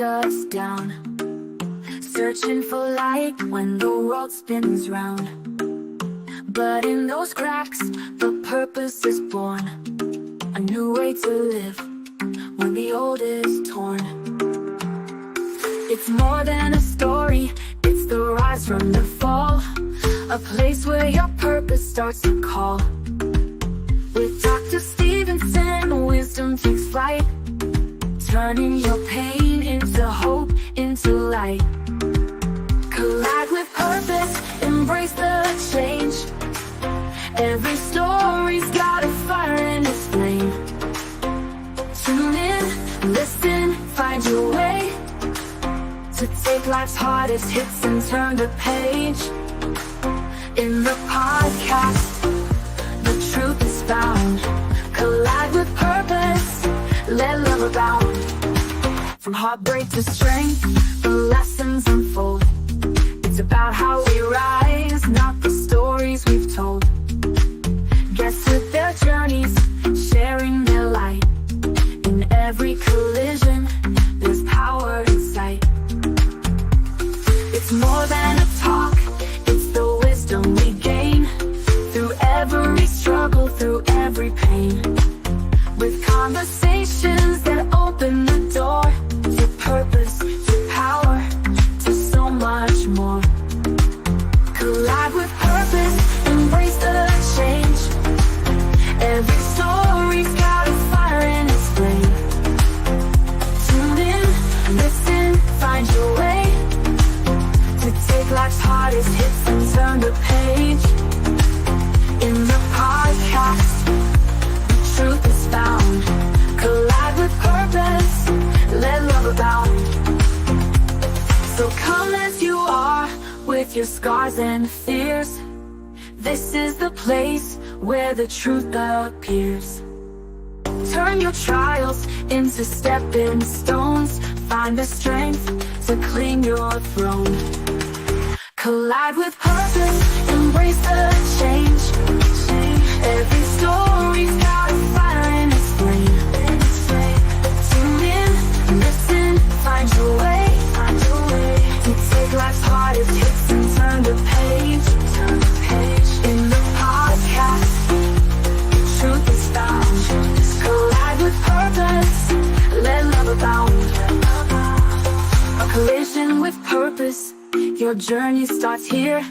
break us down, searching for light when the world spins round. But in those cracks, the purpose is born, a new way to live when the old is torn. It's more than a story, it's the rise from the fall, a place where your purpose starts to call. With Dr. Stephenson, wisdom takes flight, turning your pain into hope, into light. Collide with purpose, embrace the change. Every story's got a fire in its flame. Tune in, listen, find your way to take life's hardest hits and turn the page. In the podcast, the truth is found. Collide with purpose, let love abound. From heartbreak to strength, the lessons unfold. It's about how we rise, not the stories we've told. Guests with their journeys, sharing their light. In every collision, there's power in sight. It's more than a talk, it's the wisdom we gain through every struggle, through every pain. With conversations that open the door to purpose, to power, to so much more. Collide with purpose, embrace the change. Every story's got a fire in its flame. Tune in, listen, find your way to take life's hardest hits and turn the page. In the podcast, the truth is found. Collide with purpose, let love abound. So come as you are, with your scars and fears. This is the place where the truth appears. Turn your trials into stepping stones. Find the strength to claim your throne. Collide with purpose, embrace the change. Every story's got a fire in its flame. Tune in, listen, find your way to take life's hardest hits and turn the page. In the podcast, truth is found. Collide with purpose, let love abound. A collision with purpose, your journey starts here.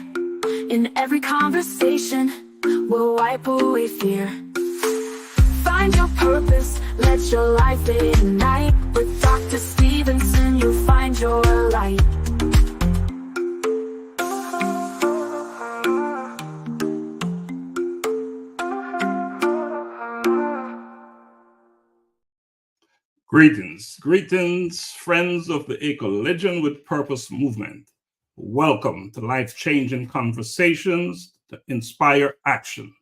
In every conversation, we'll wipe away fear. Find your purpose, let your life ignite. With Dr. Stephenson, you'll find your light. Greetings, friends of the A Collision with Purpose movement. Welcome to life-changing conversations to inspire action.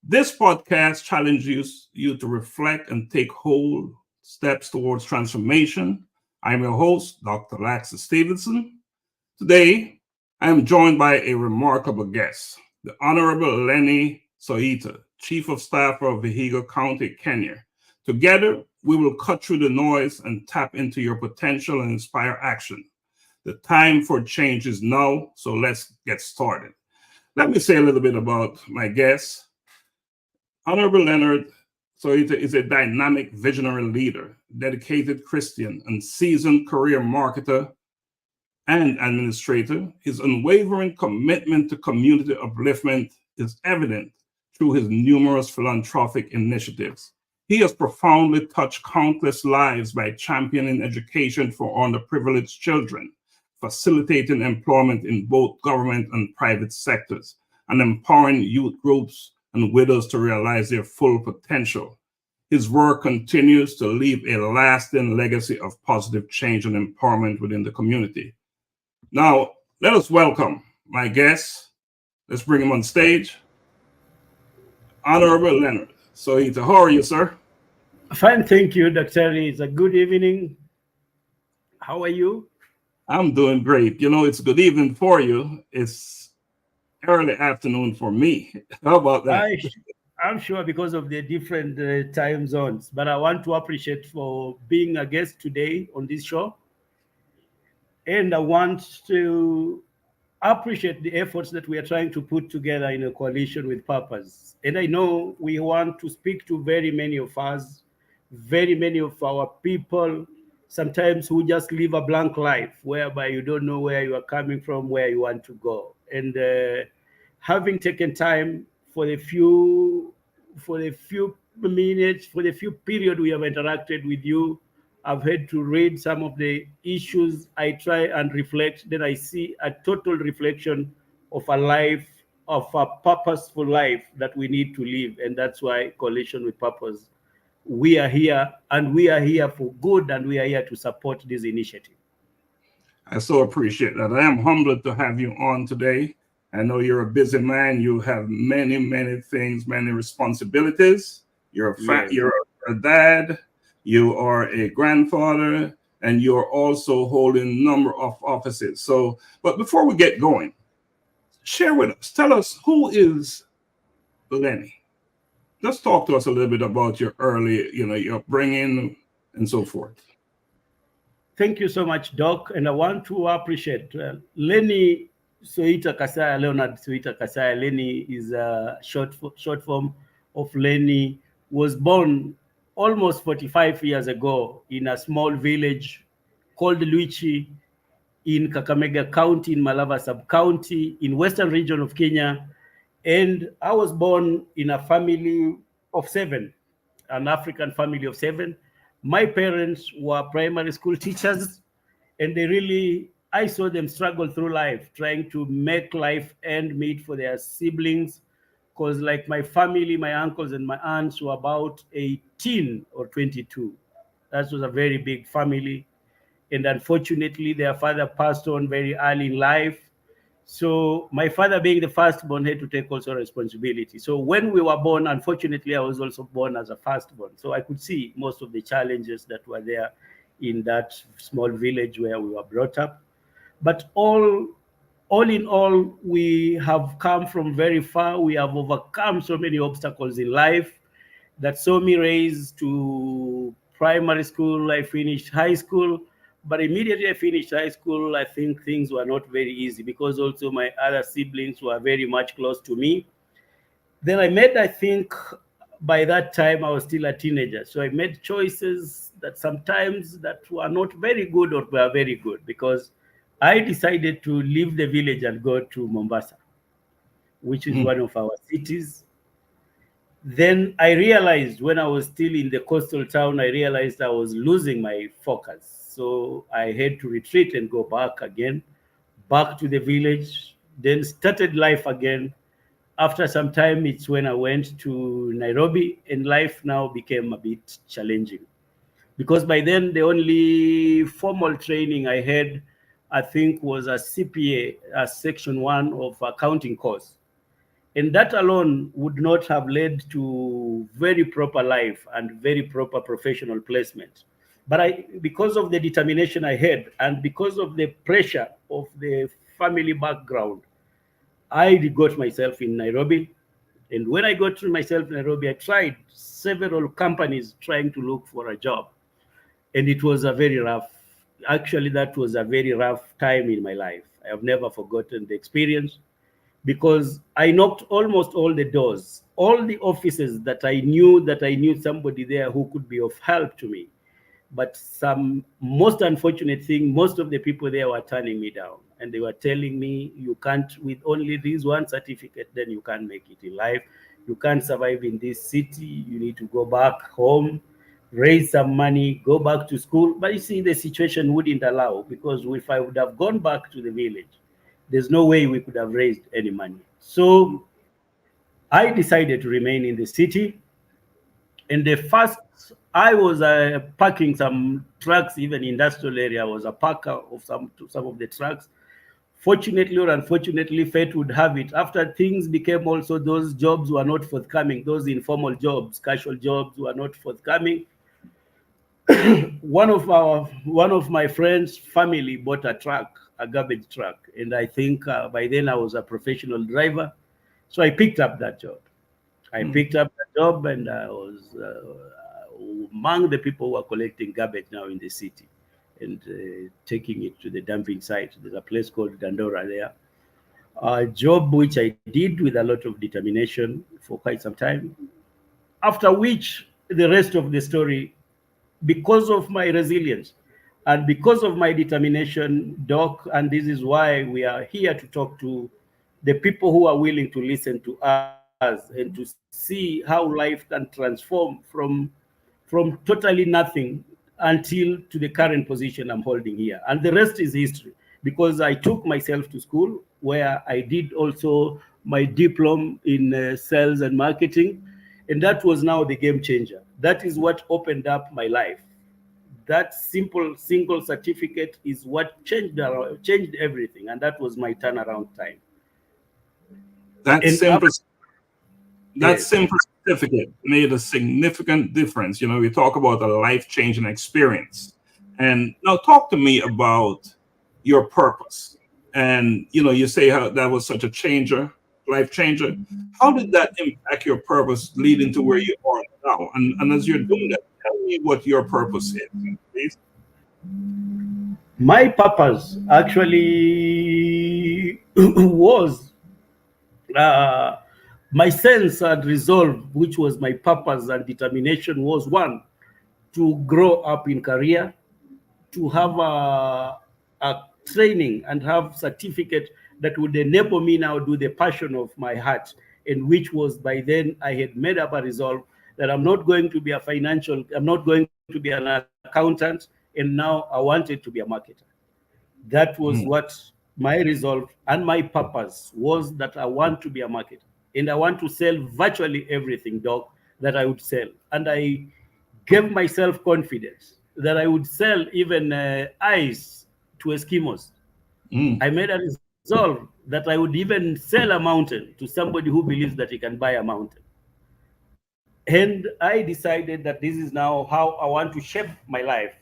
This podcast challenges you to reflect and take whole steps towards transformation. I'm your host, Dr. Laxley Stephenson. Today, I am joined by a remarkable guest, the Honorable Lenny Kasaya, Chief of Staff of Vihiga County, Kenya. Together, we will cut through the noise and tap into your potential and inspire action. The time for change is now, so let's get started. Let me say a little bit about my guest. Honorable Lenny Kasaya is a dynamic visionary leader, dedicated Christian and seasoned career marketer and administrator. His unwavering commitment to community upliftment is evident through his numerous philanthropic initiatives. He has profoundly touched countless lives by championing education for underprivileged children, facilitating employment in both government and private sectors, and empowering youth groups and widows to realize their full potential. His work continues to leave a lasting legacy of positive change and empowerment within the community. Now, let us welcome my guest. Let's bring him on stage. Honorable Lenny Kasaya. How are you, sir? Fine, thank you, Dr. Lee. It's a good evening. How are you? I'm doing great. You know, it's good evening for you. It's early afternoon for me. How about that? I'm sure because of the different time zones, but I want to appreciate for being a guest today on this show. And I want to appreciate the efforts that we are trying to put together in a coalition with purpose. And I know we want to speak to very many of us, very many of our people, sometimes who just live a blank life, whereby you don't know where you are coming from, where you want to go. And having taken time for the few minutes, for the few period we have interacted with you, I've had to read some of the issues. I try and reflect. Then I see a total reflection of a life, of a purposeful life that we need to live. And that's why Coalition with Purpose, we are here, and we are here for good, and we are here to support this initiative. I so appreciate that. I am humbled to have you on today. I know you're a busy man. You have many, many things, many responsibilities. Yes. You're a dad, you are a grandfather, and you're also holding a number of offices. So, but before we get going, share with us, tell us, who is Lenny? Just talk to us a little bit about your early, your upbringing and so forth. Thank you so much, Doc. And I want to appreciate Lenny Soita Kasaya, Leonard Soita Kasaya. Lenny is a short form of Lenny. Was born almost 45 years ago in a small village called Luichi in Kakamega County, in Malava sub-county, in western region of Kenya. And I was born in a family of seven, an African family of seven. My parents were primary school teachers, and I saw them struggle through life, trying to make life end meet for their siblings. Because, like my family, my uncles and my aunts were about 18 or 22. That was a very big family. And unfortunately, their father passed on very early in life. So my father, being the firstborn, had to take also responsibility. So when we were born, unfortunately, I was also born as a firstborn. So I could see most of the challenges that were there in that small village where we were brought up. But all in all, we have come from very far. We have overcome so many obstacles in life that saw me raised to primary school. I finished high school. But immediately I finished high school, I think things were not very easy, because also my other siblings were very much close to me. Then I think by that time I was still a teenager. So I made choices that sometimes that were not very good or were very good, because I decided to leave the village and go to Mombasa, which is one of our cities. Then I realized, when I was still in the coastal town, I realized I was losing my focus. So I had to retreat and go back again, back to the village, then started life again. After some time, it's when I went to Nairobi, and life now became a bit challenging. Because by then, the only formal training I had, I think, was a CPA, a Section 1 of accounting course. And that alone would not have led to very proper life and very proper professional placement. But because of the determination I had, and because of the pressure of the family background, I got myself in Nairobi. And when I got to myself in Nairobi, I tried several companies trying to look for a job. And it was that was a very rough time in my life. I have never forgotten the experience, because I knocked almost all the doors, all the offices that I knew somebody there who could be of help to me. But most unfortunate thing, most of the people there were turning me down, and they were telling me, you can't, with only this one certificate, then you can't make it in life. You can't survive in this city. You need to go back home, raise some money, go back to school. But you see, the situation wouldn't allow, because if I would have gone back to the village, there's no way we could have raised any money. So I decided to remain in the city. And I was parking some trucks, even industrial area. I was a parker of some of the trucks. Fortunately or unfortunately, fate would have it, after things became also, those jobs were not forthcoming. Those informal jobs, casual jobs, were not forthcoming. One of my friends' family bought a garbage truck, and I think by then I was a professional driver, so I picked up that job. And I was among the people who are collecting garbage now in the city. and taking it to the dumping site. There's a place called Dandora there. A job which I did with a lot of determination for quite some time. After which, the rest of the story, because of my resilience and because of my determination, Doc, and this is why we are here to talk to the people who are willing to listen to us and to see how life can transform from totally nothing until to the current position I'm holding here. And the rest is history, because I took myself to school where I did also my diploma in sales and marketing. And that was now the game changer. That is what opened up my life. That simple single certificate is what changed everything. And that was my turnaround time. That And simple that yes. simple certificate made a significant difference. You know, we talk about a life-changing experience. And now talk to me about your purpose. And you know, you say how that was such a changer, life changer. How did that impact your purpose leading to where you are now? And as you're doing that, tell me what your purpose is, please. My purpose actually was uh, my sense and resolve, which was my purpose and determination, was one, to grow up in career, to have a training and have certificate that would enable me now do the passion of my heart, and which was by then I had made up a resolve that I'm not going to be I'm not going to be an accountant, and now I wanted to be a marketer. That was what my resolve and my purpose was, that I want to be a marketer. And I want to sell virtually everything, Doc, that I would sell. And I gave myself confidence that I would sell even ice to Eskimos. I made a resolve that I would even sell a mountain to somebody who believes that he can buy a mountain. And I decided that this is now how I want to shape my life,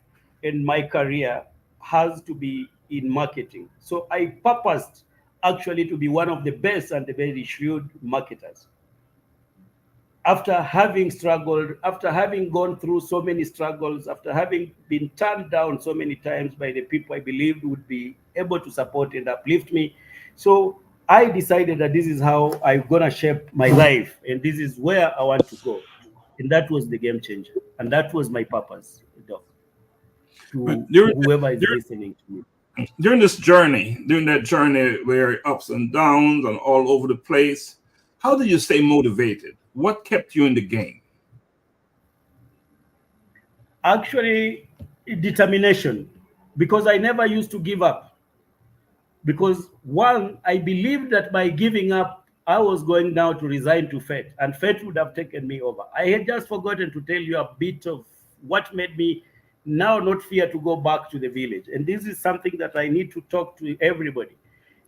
and my career has to be in marketing. So I purposed actually to be one of the best and the very shrewd marketers. After having struggled, after having gone through so many struggles, after having been turned down so many times by the people I believed would be able to support and uplift me. So I decided that this is how I'm going to shape my life, and this is where I want to go. And that was the game changer. And that was my purpose, Doc, But to whoever is listening to me. during this journey, during that journey where ups and downs and all over the place, how did you stay motivated? What kept you in the game? Actually, determination, because I never used to give up. Because one, I believed that by giving up, I was going now to resign to fate, and fate would have taken me over. I had just forgotten to tell you a bit of what made me now not fear to go back to the village. And this is something that I need to talk to everybody.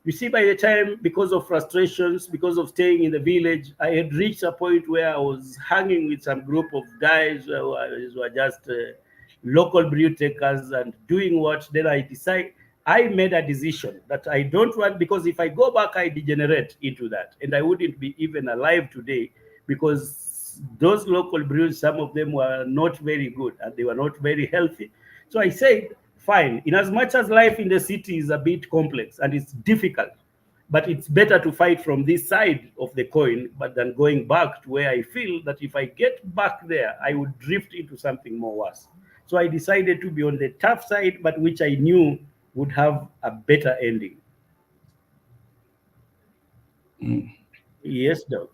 You see, by the time, because of frustrations, because of staying in the village, I had reached a point where I was hanging with some group of guys who were just local brew takers and doing what. Then I made a decision that I don't want, because if I go back, I degenerate into that. And I wouldn't be even alive today, because those local brews, some of them were not very good and they were not very healthy. So I said, fine, in as much as life in the city is a bit complex and it's difficult, but it's better to fight from this side of the coin, but than going back to where I feel that if I get back there, I would drift into something more worse. So I decided to be on the tough side, but which I knew would have a better ending. Yes, Doc.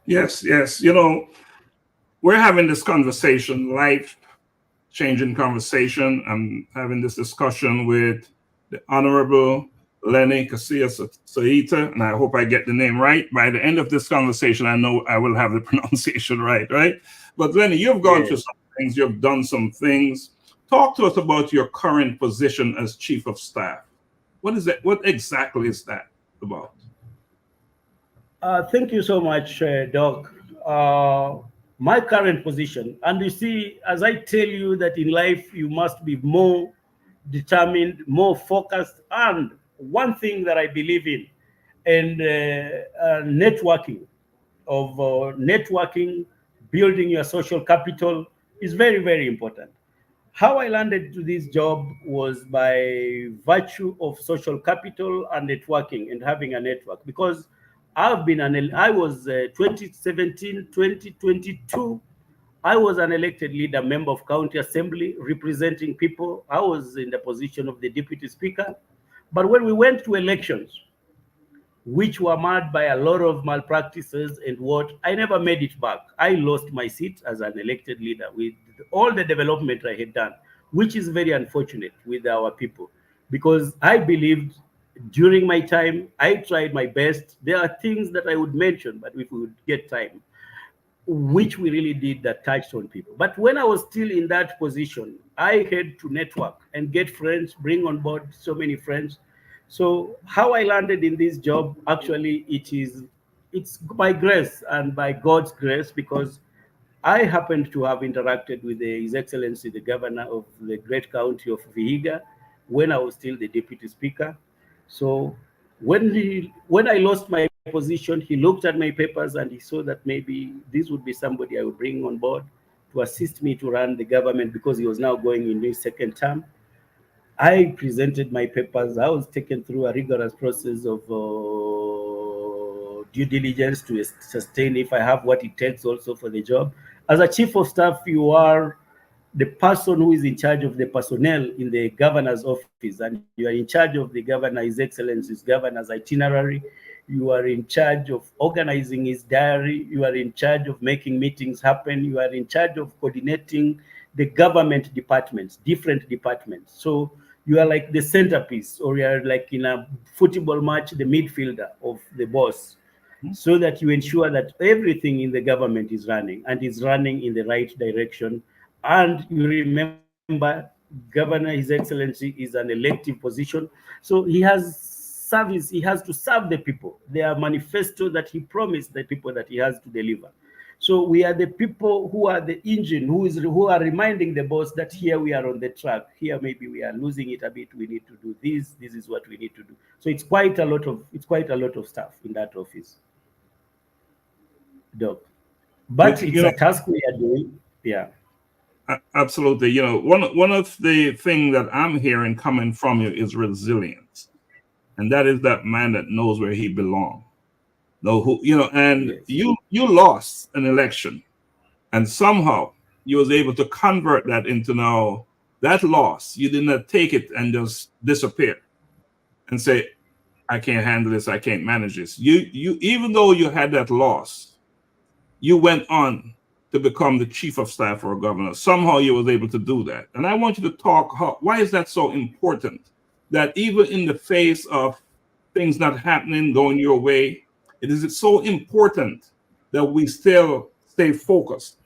Yes, yes. You know, we're having this conversation, life changing conversation. I'm having this discussion with the Honorable Lenny Kasaya Soita, and I hope I get the name right. By the end of this conversation, I know I will have the pronunciation right? But Lenny, you've gone through some things, you've done some things. Talk to us about your current position as Chief of Staff. What is that? What exactly is that about? Thank you so much, Doc. My current position, and you see, as I tell you that in life you must be more determined, more focused, and one thing that I believe in, and networking, building your social capital is very, very important. How I landed to this job was by virtue of social capital and networking and having a network, because I was 2017, 2022, I was an elected leader, member of county assembly, representing people. I was in the position of the deputy speaker. But when we went to elections, which were marred by a lot of malpractices and what, I never made it back. I lost my seat as an elected leader with all the development I had done, which is very unfortunate with our people, because I believed during my time, I tried my best. There are things that I would mention, but if we would get time, which we really did that touched on people. But when I was still in that position, I had to network and get friends, bring on board so many friends. So how I landed in this job, actually, it's by grace and by God's grace, because I happened to have interacted with His Excellency, the Governor of the great county of Vihiga, when I was still the Deputy Speaker. So when I lost my position, he looked at my papers and he saw that maybe this would be somebody I would bring on board to assist me to run the government, because he was now going in his second term. I presented my papers. I was taken through a rigorous process of due diligence to sustain if I have what it takes also for the job. As a chief of staff, you are the person who is in charge of the personnel in the governor's office, and you are in charge of the governor, His Excellency's governor's itinerary. You are in charge of organizing his diary. You are in charge of making meetings happen. You are in charge of coordinating the government departments, different departments. So you are like the centerpiece, or you are like in a football match, the midfielder of the boss, so that you ensure that everything in the government is running and is running in the right direction. And you remember, Governor, His Excellency, is an elective position. So he has to serve the people. Their manifesto that he promised the people that he has to deliver. So we are the people who are the engine, who are reminding the boss that here we are on the track. Here maybe we are losing it a bit. We need to do this. This is what we need to do. So it's quite a lot of stuff in that office, Doc. But it's a task we are doing. Yeah. Absolutely. One of the things that I'm hearing coming from you is resilience, and that is that man that knows where he belongs. And Yes. you lost an election, and somehow you was able to convert that into now that loss. You did not take it and just disappear and say, I can't handle this, I can't manage this. You even though you had that loss, you went on to become the chief of staff for a governor. Somehow you was able to do that. And I want you to talk, why is that so important? That even in the face of things not happening, going your way, it is so important that we still stay focused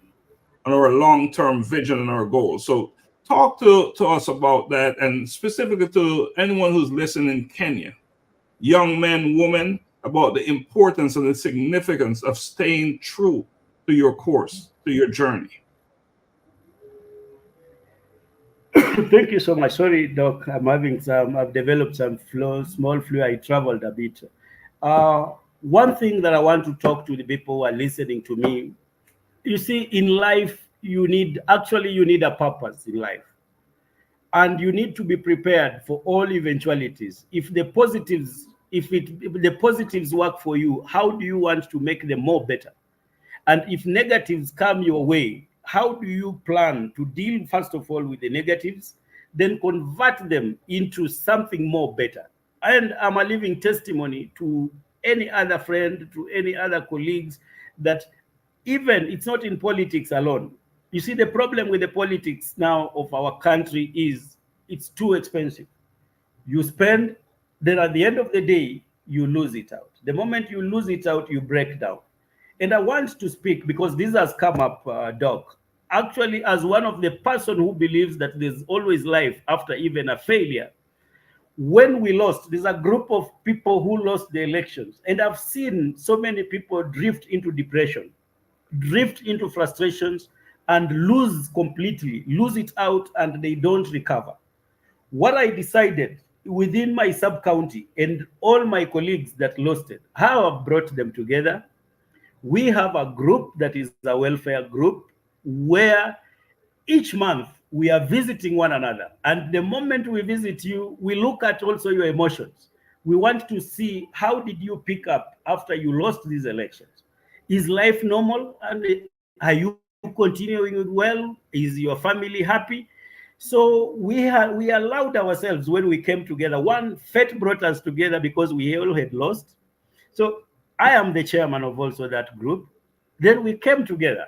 on our long-term vision and our goals. So talk to us about that, and specifically to anyone who's listening in Kenya, young men, women, about the importance and the significance of staying true to your course, to your journey. Thank you so much. Sorry, Doc, I've developed some small flu. I traveled a bit. One thing that I want to talk to the people who are listening to me, you see, in life, you need a purpose in life. And you need to be prepared for all eventualities. If the positives work for you, how do you want to make them more better? And if negatives come your way, how do you plan to deal, first of all, with the negatives, then convert them into something more better? And I'm a living testimony to any other friend, to any other colleagues, that even it's not in politics alone. You see, the problem with the politics now of our country is it's too expensive. You spend, then at the end of the day, you lose it out. The moment you lose it out, you break down. And I want to speak, because this has come up, Doc, actually as one of the person who believes that there's always life after even a failure. When we lost, there's a group of people who lost the elections, and I've seen so many people drift into depression, drift into frustrations, and lose it out, and they don't recover. What I decided within my sub-county and all my colleagues that lost it, how I've brought them together. We have a group that is a welfare group, where each month we are visiting one another. And the moment we visit you, we look at also your emotions. We want to see how did you pick up after you lost these elections. Is life normal? And are you continuing well? Is your family happy? So we allowed ourselves when we came together. One, fate brought us together because we all had lost. So I am the chairman of also that group. Then we came together.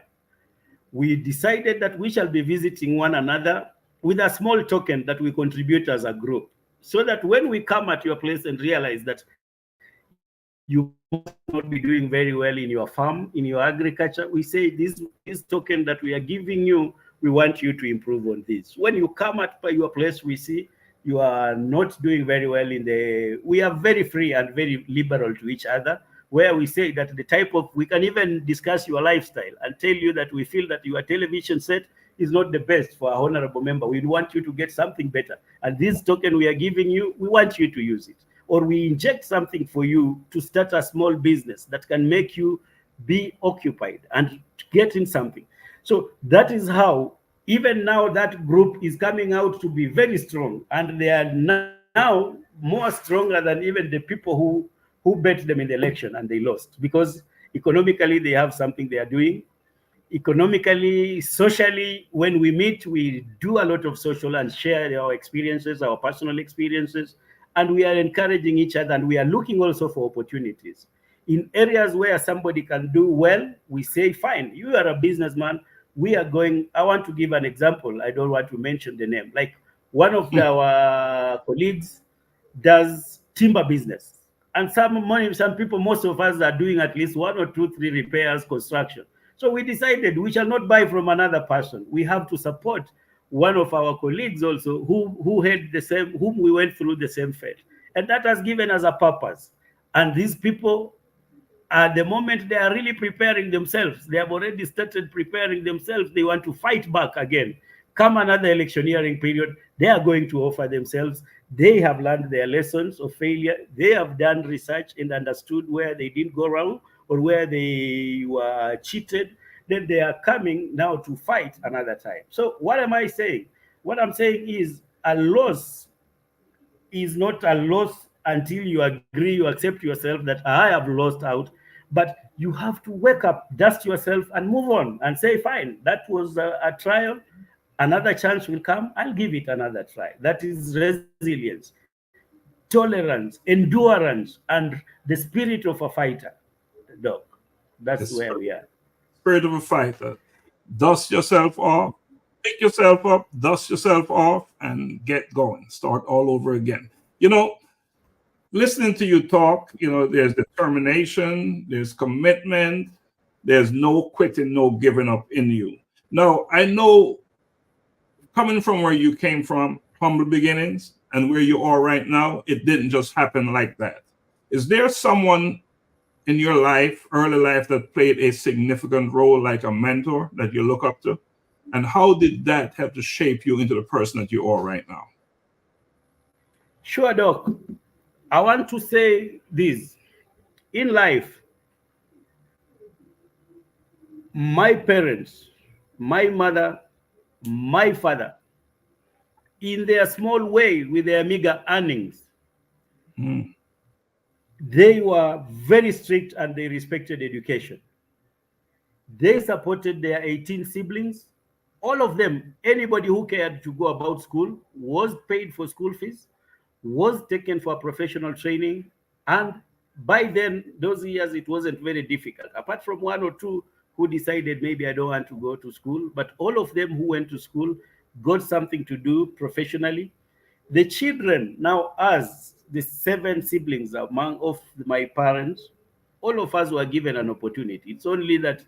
We decided that we shall be visiting one another with a small token that we contribute as a group, so that when we come at your place and realize that you must not be doing very well in your farm, in your agriculture, we say this token that we are giving you, we want you to improve on this. When you come at your place, we see you are not doing very well in the, we are very free and very liberal to each other, where we say that the type of, we can even discuss your lifestyle and tell you that we feel that your television set is not the best for our honorable member. We want you to get something better. And this token we are giving you, we want you to use it. Or we inject something for you to start a small business that can make you be occupied and get in something. So that is how, even now, that group is coming out to be very strong. And they are now more stronger than even the people who bet them in the election and they lost, because economically they have something they are doing. Economically, socially, when we meet, we do a lot of social and share our experiences, our personal experiences, and we are encouraging each other, and we are looking also for opportunities. In areas where somebody can do well, we say, fine, you are a businessman, we are going, I want to give an example. I don't want to mention the name. Like one of our colleagues does timber business. And some people, most of us are doing at least 1 or 2, 3 repairs, construction. So we decided we shall not buy from another person. We have to support one of our colleagues also who had the same, whom we went through the same fate. And that has given us a purpose. And these people, at the moment, they are really preparing themselves. They have already started preparing themselves. They want to fight back again. Come another electioneering period, they are going to offer themselves. They have learned their lessons of failure. They have done research and understood where they didn't go wrong or where they were cheated. Then they are coming now to fight another time. So what am I saying? What I'm saying is a loss is not a loss until you agree, you accept yourself that I have lost out. But you have to wake up, dust yourself, and move on and say, fine, that was a trial. Another chance will come. I'll give it another try. That is resilience, tolerance, endurance, and the spirit of a fighter. Doc, that's where we are. Spirit of a fighter. Dust yourself off, pick yourself up, dust yourself off, and get going. Start all over again. You know, listening to you talk, you know, there's determination, there's commitment, there's no quitting, no giving up in you. Now, I know, coming from where you came from, humble beginnings, and where you are right now, it didn't just happen like that. Is there someone in your life, early life, that played a significant role, like a mentor that you look up to? And how did that help to shape you into the person that you are right now? Sure, Doc. I want to say this. In life, my parents, my mother, my father, in their small way, with their meager earnings, they were very strict and they respected education. They supported their 18 siblings. All of them, anybody who cared to go about school, was paid for school fees, was taken for professional training. And by then, those years, it wasn't very difficult. Apart from 1 or 2 who decided, maybe I don't want to go to school, but all of them who went to school got something to do professionally. The children, now us, the 7 siblings among of my parents, all of us were given an opportunity. It's only that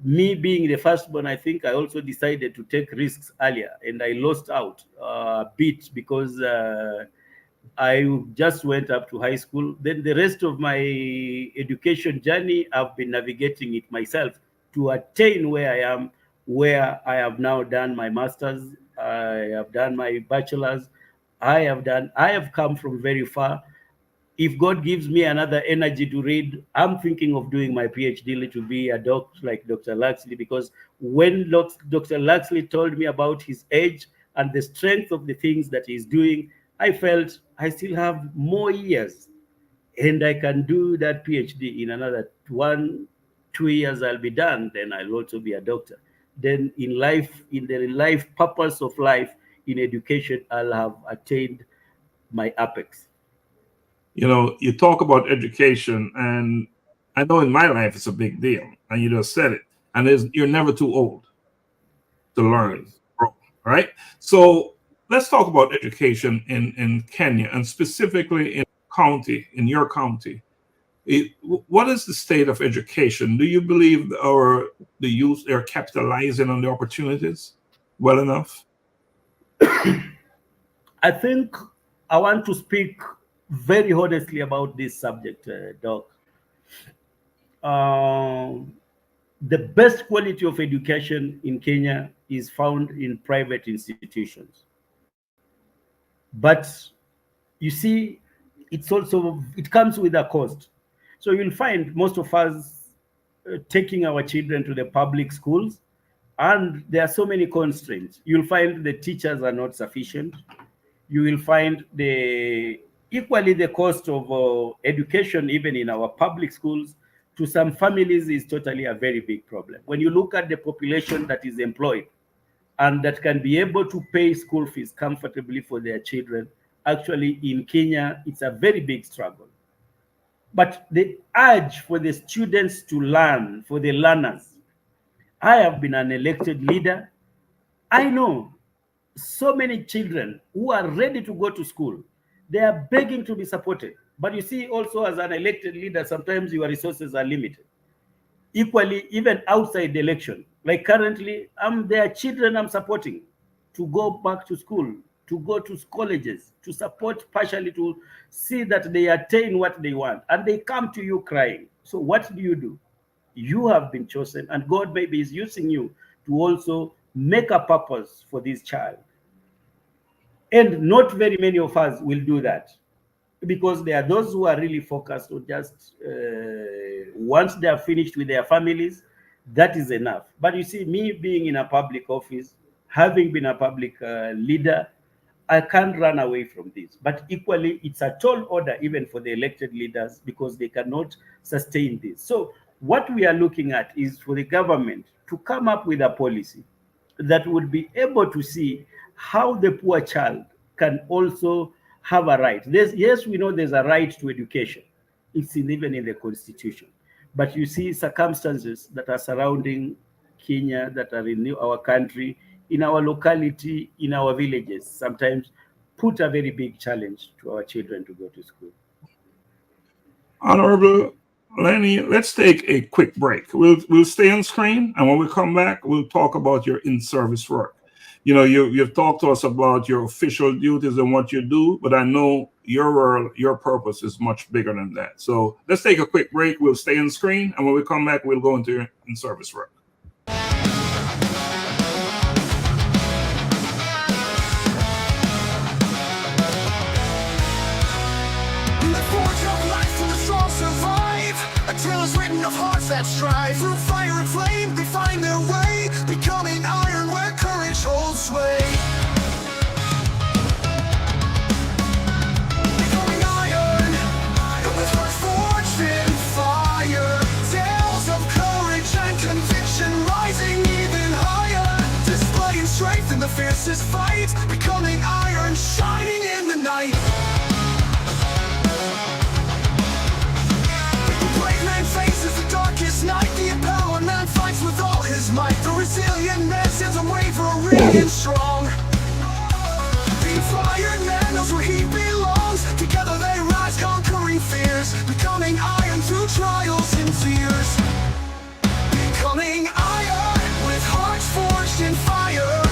me being the firstborn, I think I also decided to take risks earlier, and I lost out a bit because I just went up to high school. Then the rest of my education journey, I've been navigating it myself to attain where I am, where I have now done my master's, I have done my bachelor's, I have come from very far. if God gives me another energy to read, I'm thinking of doing my PhD to be a doctor like Dr. Laxley, because when Dr. Laxley told me about his age and the strength of the things that he's doing, I felt I still have more years and I can do that PhD in another 1-2 years. I'll be done. Then I'll also be a doctor. Then in life, in the life purpose of life, in education, I'll have attained my apex. You know, you talk about education, and I know in my life it's a big deal, and you just said it. And you're never too old to learn, Yes. right? So let's talk about education in Kenya, and specifically in your county. What is the state of education? Do you believe the youth are capitalizing on the opportunities well enough? I think I want to speak very honestly about this subject, Doc. The best quality of education in Kenya is found in private institutions. But you see, it comes with a cost. So you'll find most of us taking our children to the public schools, and there are so many constraints. You'll find the teachers are not sufficient. You will find equally the cost of education, even in our public schools, to some families is totally a very big problem. When you look at the population that is employed and that can be able to pay school fees comfortably for their children, actually in Kenya, it's a very big struggle. But the urge for the students to learn, for the learners, I have been an elected leader. I know so many children who are ready to go to school. They are begging to be supported. But you see, also as an elected leader, sometimes your resources are limited. Equally, even outside the election, like currently, there are children I'm supporting to go back to school, to go to colleges, to support partially to see that they attain what they want. And they come to you crying. So what do? You have been chosen, and God maybe is using you to also make a purpose for this child. And not very many of us will do that, because there are those who are really focused on just once they are finished with their families, that is enough. But you see, me being in a public office, having been a public leader, I can't run away from this. But equally, it's a tall order even for the elected leaders, because they cannot sustain this. So what we are looking at is for the government to come up with a policy that would be able to see how the poor child can also have a right. Yes, we know there's a right to education. It's even in the constitution. But you see circumstances that are surrounding Kenya, that are in our country, in our locality, in our villages, sometimes put a very big challenge to our children to go to school. Honorable Lenny, let's take a quick break. We'll stay on screen, and when we come back, we'll talk about your in-service work. You know, you've talked to us about your official duties and what you do, but I know your purpose is much bigger than that. So let's take a quick break. We'll stay on screen, and when we come back, we'll go into your in-service work. A trail is written of hearts that strive. Through fire and flame, they find their way, becoming iron where courage holds sway. Becoming iron, with hearts forged in fire. Tales of courage and conviction rising even higher. Displaying strength in the fiercest fight, becoming iron, shining in the night. Faces the darkest night. The empowered man fights with all his might. The resilient man stands unwavering and strong. The inspired man knows where he belongs. Together they rise, conquering fears, becoming iron through trials and fears. Becoming iron with hearts forged in fire.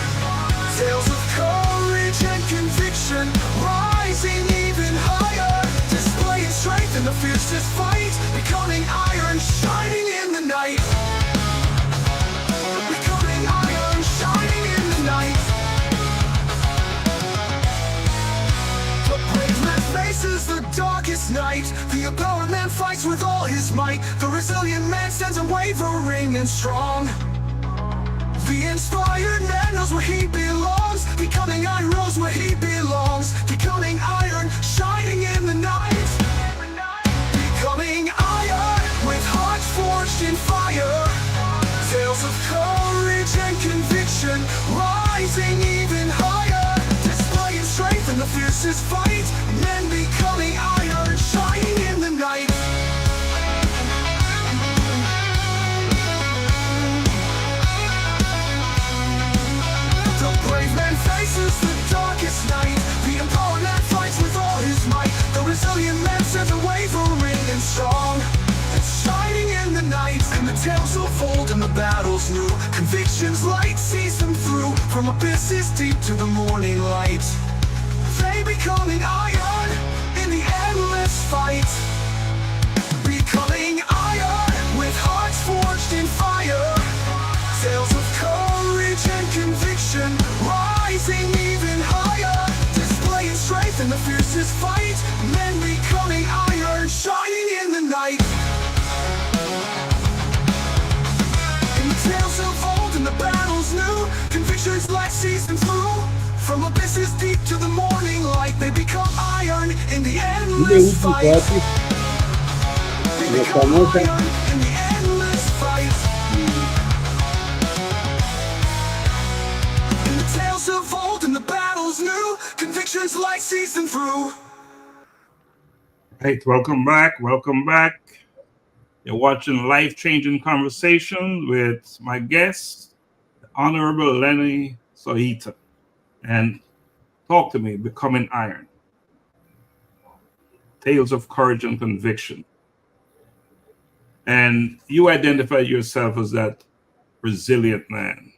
Tales of courage and conviction rising even higher. Displaying strength in the fiercest fight, becoming iron, shining in the night. Becoming iron, shining in the night. The brave man faces the darkest night. night. The empowered man fights with all his might. The resilient man stands unwavering and strong. The inspired man knows where he belongs. Becoming iron knows where he belongs. Becoming iron, shining in the night. Becoming iron, with hearts forged in fire. Tales of courage and conviction, rising even higher. Displaying strength in the fiercest fight. Men becoming iron, shining in the night. The brave man faces the darkest night. The empowered man fights with all his might. The resilient man stands unwavering and strong. It's shining in the night. And the tales of old and the battles new. Convictions light sees them through. From abysses deep to the morning light. They becoming iron in the endless fight. Becoming iron with hearts forged in fire. Tales of courage and conviction, rising even higher. Displaying strength in the fiercest fight. Men becoming iron, shining in the night. In the tales of old and the battles new, convictions light sees them through. From abysses deep to the morning light, they become iron in the endless fight. They become iron in the endless fight. In the tales of old and the battles new, convictions light sees them through. Right, welcome back. Welcome back. You're watching Life-Changing Conversation with my guest, the Honorable Lenny Soita. And talk to me, Becoming Iron. Tales of courage and conviction. And you identify yourself as that resilient man.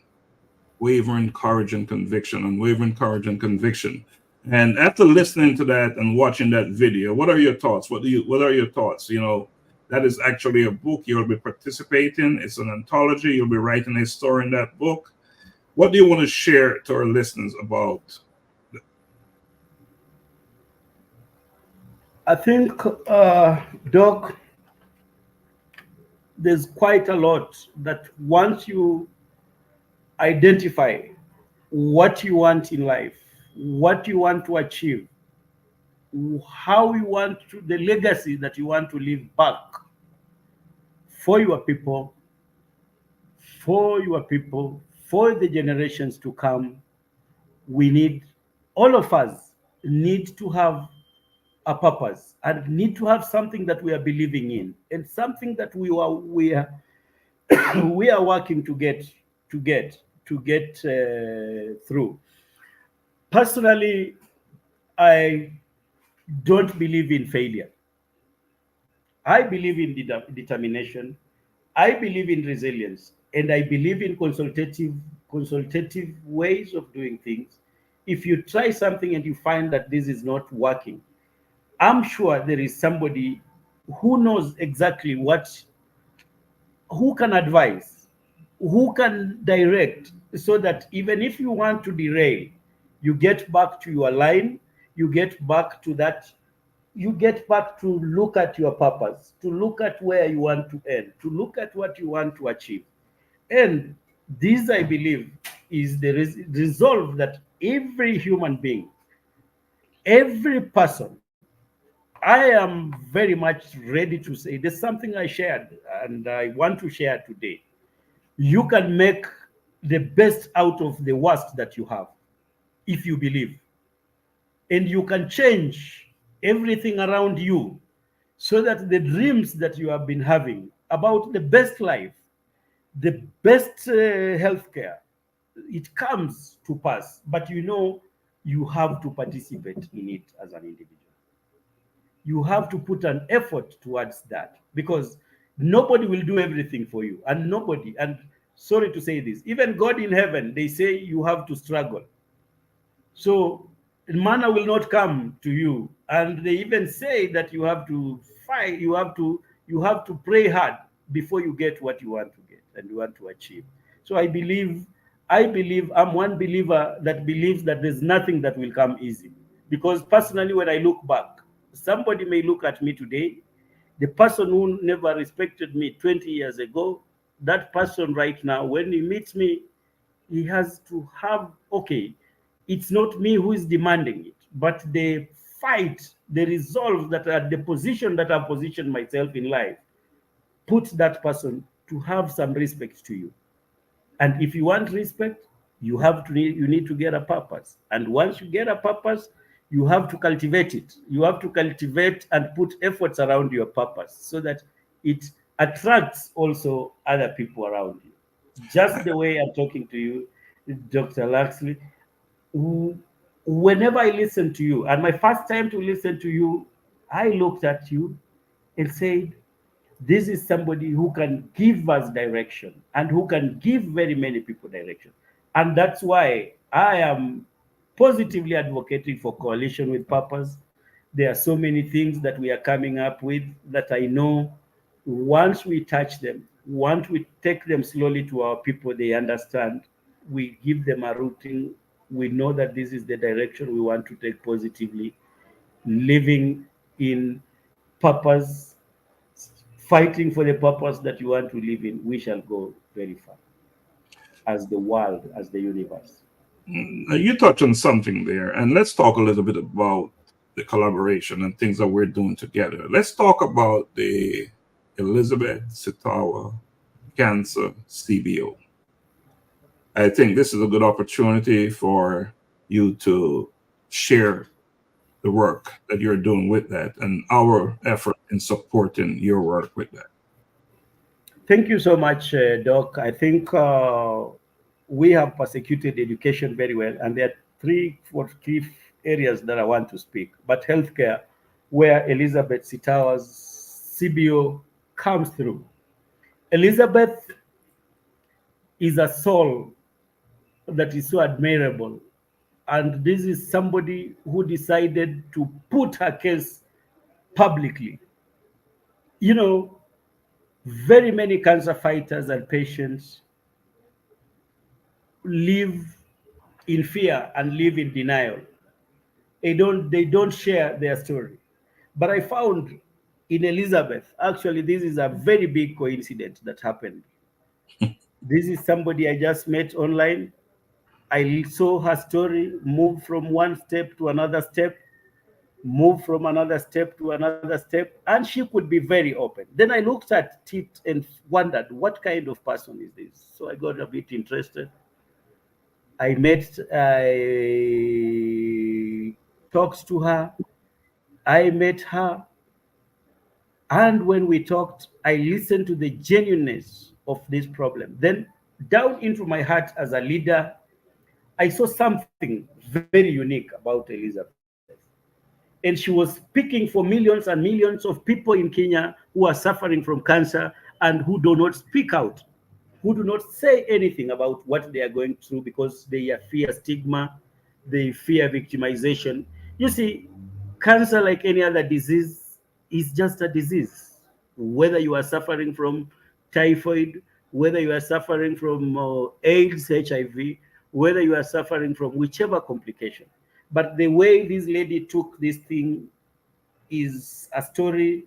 Wavering courage and conviction, unwavering courage and conviction. And after listening to that and watching that video, what are your thoughts? What are your thoughts? You know, that is actually a book you'll be participating. It's an anthology. You'll be writing a story in that book. What do you want to share to our listeners about? I think, Doc, there's quite a lot that once you identify what you want in life, what you want to achieve, how you want to, the legacy that you want to leave back for your people, for the generations to come, all of us need to have a purpose and need to have something that we are believing in and something that we are working to get through. Personally, I don't believe in failure. I believe in determination. I believe in resilience, and I believe in consultative ways of doing things. If you try something and you find that this is not working, I'm sure there is somebody who knows exactly who can advise, who can direct, so that even if you want to derail, you get back to your line, you get back to look at your purpose, to look at where you want to end, to look at what you want to achieve. And this, I believe, is the resolve that every human being, every person, I am very much ready to say, there's something I shared and I want to share today. You can make the best out of the worst that you have if you believe. And you can change everything around you so that the dreams that you have been having about the best life, the best healthcare, it comes to pass. But you have to participate in it as an individual. You have to put an effort towards that, because nobody will do everything for you. And sorry to say this, even God in heaven, they say you have to struggle. So manna will not come to you. And they even say that you have to fight, you have to pray hard before you get what you want to get and you want to achieve. So I believe I'm one believer that believes that there's nothing that will come easy. Because personally, when I look back, Somebody may look at me today, the person who never respected me 20 years ago, that person right now, when he meets me, he has to have, okay, it's not me who is demanding it, but the fight, the resolve that at the position that I've positioned myself in life, put that person to have some respect to you. And if you want respect, you need to get a purpose. And once you get a purpose, you have to cultivate it. You have to cultivate and put efforts around your purpose so that it attracts also other people around you. Just the way I'm talking to you, Dr. Laxley, whenever I listen to you, and my first time to listen to you, I looked at you and said, this is somebody who can give us direction and who can give very many people direction. And that's why I am positively advocating for coalition with purpose. There are so many things that we are coming up with that I know once we touch them, once we take them slowly to our people, they understand. We give them a routing. We know that this is the direction we want to take positively, living in purpose, fighting for the purpose that you want to live in. We shall go very far as the world, as the universe. You touched on something there, and let's talk a little bit about the collaboration and things that we're doing together. Let's talk about the Elizabeth Sitawa Cancer CBO. I think this is a good opportunity for you to share the work that you're doing with that and our effort in supporting your work with that. Thank you so much, Doc. I think we have persecuted education very well, and there are three key areas that I want to speak. But healthcare, where Elizabeth Sitawa's CBO comes through. Elizabeth is a soul that is so admirable, and this is somebody who decided to put her case publicly. You know, very many cancer fighters and patients live in fear and live in denial. They don't share their story. But I found in Elizabeth, actually, this is a very big coincidence that happened. This is somebody I just met online. I saw her story move from one step to another step, move from another step to another step, and she could be very open. Then I looked at it and wondered, what kind of person is this? So I got a bit interested. I talked to her. I met her. And when we talked, I listened to the genuineness of this problem. Then down into my heart as a leader, I saw something very unique about Elizabeth. And she was speaking for millions and millions of people in Kenya who are suffering from cancer and who do not speak out, who do not say anything about what they are going through because they fear stigma, they fear victimization. You see, cancer, like any other disease, is just a disease. Whether you are suffering from typhoid, whether you are suffering from AIDS, HIV, whether you are suffering from whichever complication. But the way this lady took this thing is a story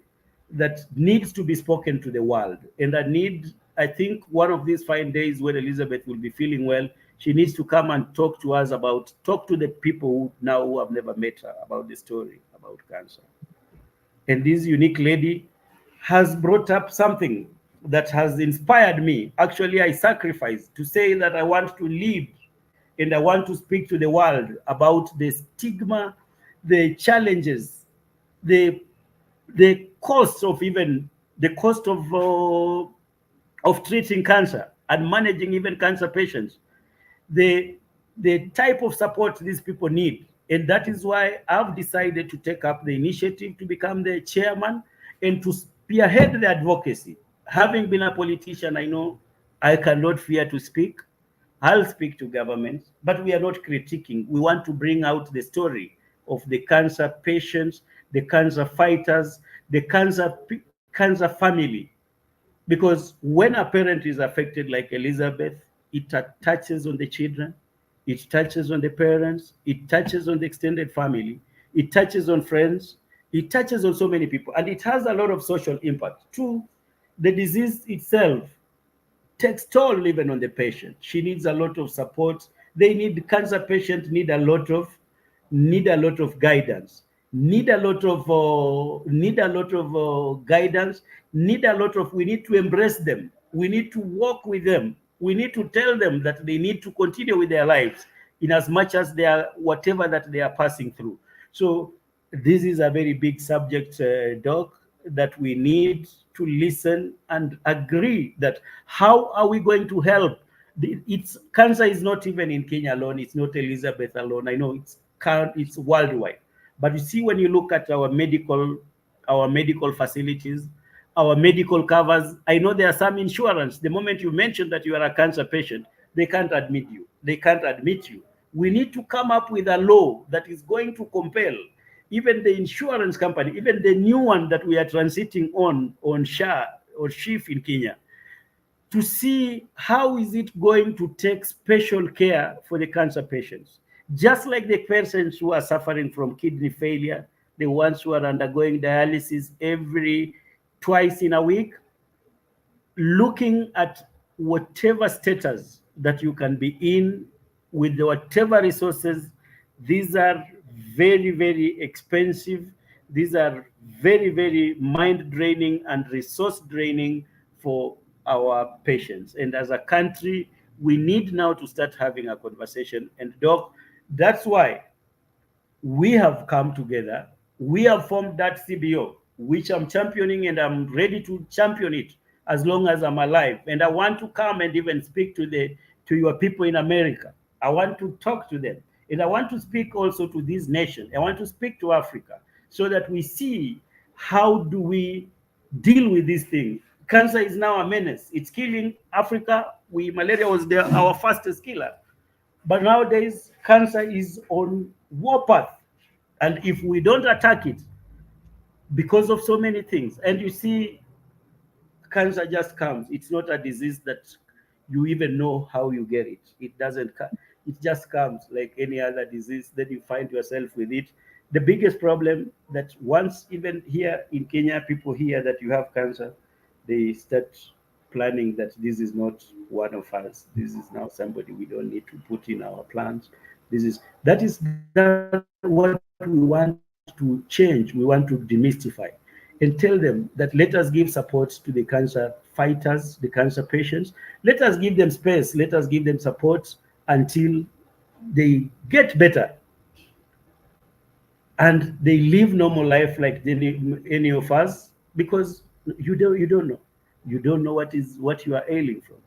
that needs to be spoken to the world. And I think one of these fine days when Elizabeth will be feeling well, she needs to come and talk to us talk to the people who have never met her about the story about cancer. And this unique lady has brought up something that has inspired me. Actually, I sacrificed to say that I want to lead and I want to speak to the world about the stigma, the challenges, the cost of treating cancer and managing even cancer patients, the type of support these people need. And that is why I've decided to take up the initiative to become the chairman and to spearhead the advocacy. Having been a politician, I know I cannot fear to speak. I'll speak to governments, but we are not critiquing. We want to bring out the story of the cancer patients, the cancer fighters, the cancer family. Because when a parent is affected like Elizabeth, it touches on the children, it touches on the parents, it touches on the extended family, it touches on friends, It touches on so many people, and it has a lot of social impact. Two, the disease itself takes toll even on the patient. She needs a lot of support. Cancer patients need a lot of guidance, need a lot of guidance, we need to embrace them. We need to walk with them. We need to tell them that they need to continue with their lives in as much as they are whatever that they are passing through. So this is a very big subject, Doc, that we need to listen and agree that how are we going to help. Cancer is not even in Kenya alone. It's not Elizabeth alone. I know it's worldwide. But you see, when you look at our medical facilities, our medical covers, I know there are some insurance. The moment you mention that you are a cancer patient, they can't admit you. We need to come up with a law that is going to compel even the insurance company, even the new one that we are transiting on SHA or SHIF in Kenya, to see how is it going to take special care for the cancer patients. Just like the patients who are suffering from kidney failure, the ones who are undergoing dialysis twice in a week, looking at whatever status that you can be in with whatever resources. These are very, very expensive. These are very, very mind draining and resource draining for our patients. And as a country, we need now to start having a conversation. And Doc, that's why we have come together. We have formed that CBO, which I'm championing, and I'm ready to champion it as long as I'm alive. And I want to come and even speak to your people in America. I want to talk to them. And I want to speak also to this nation. I want to speak to Africa so that we see how do we deal with this thing. Cancer is now a menace. It's killing Africa. Malaria was our fastest killer. But nowadays, cancer is on warpath. And if we don't attack it, because of so many things, and you see, cancer just comes. It's not a disease that you even know how you get it. It doesn't come. It just comes like any other disease. Then you find yourself with it. The biggest problem that once even here in Kenya, people hear that you have cancer, they start planning that this is not one of us. This is now somebody we don't need to put in our plans. That is what we want to change. We want to demystify and tell them that let us give support to the cancer fighters, the cancer patients. Let us give them space. Let us give them support until they get better and they live normal life like any of us, because you don't know what you are ailing from.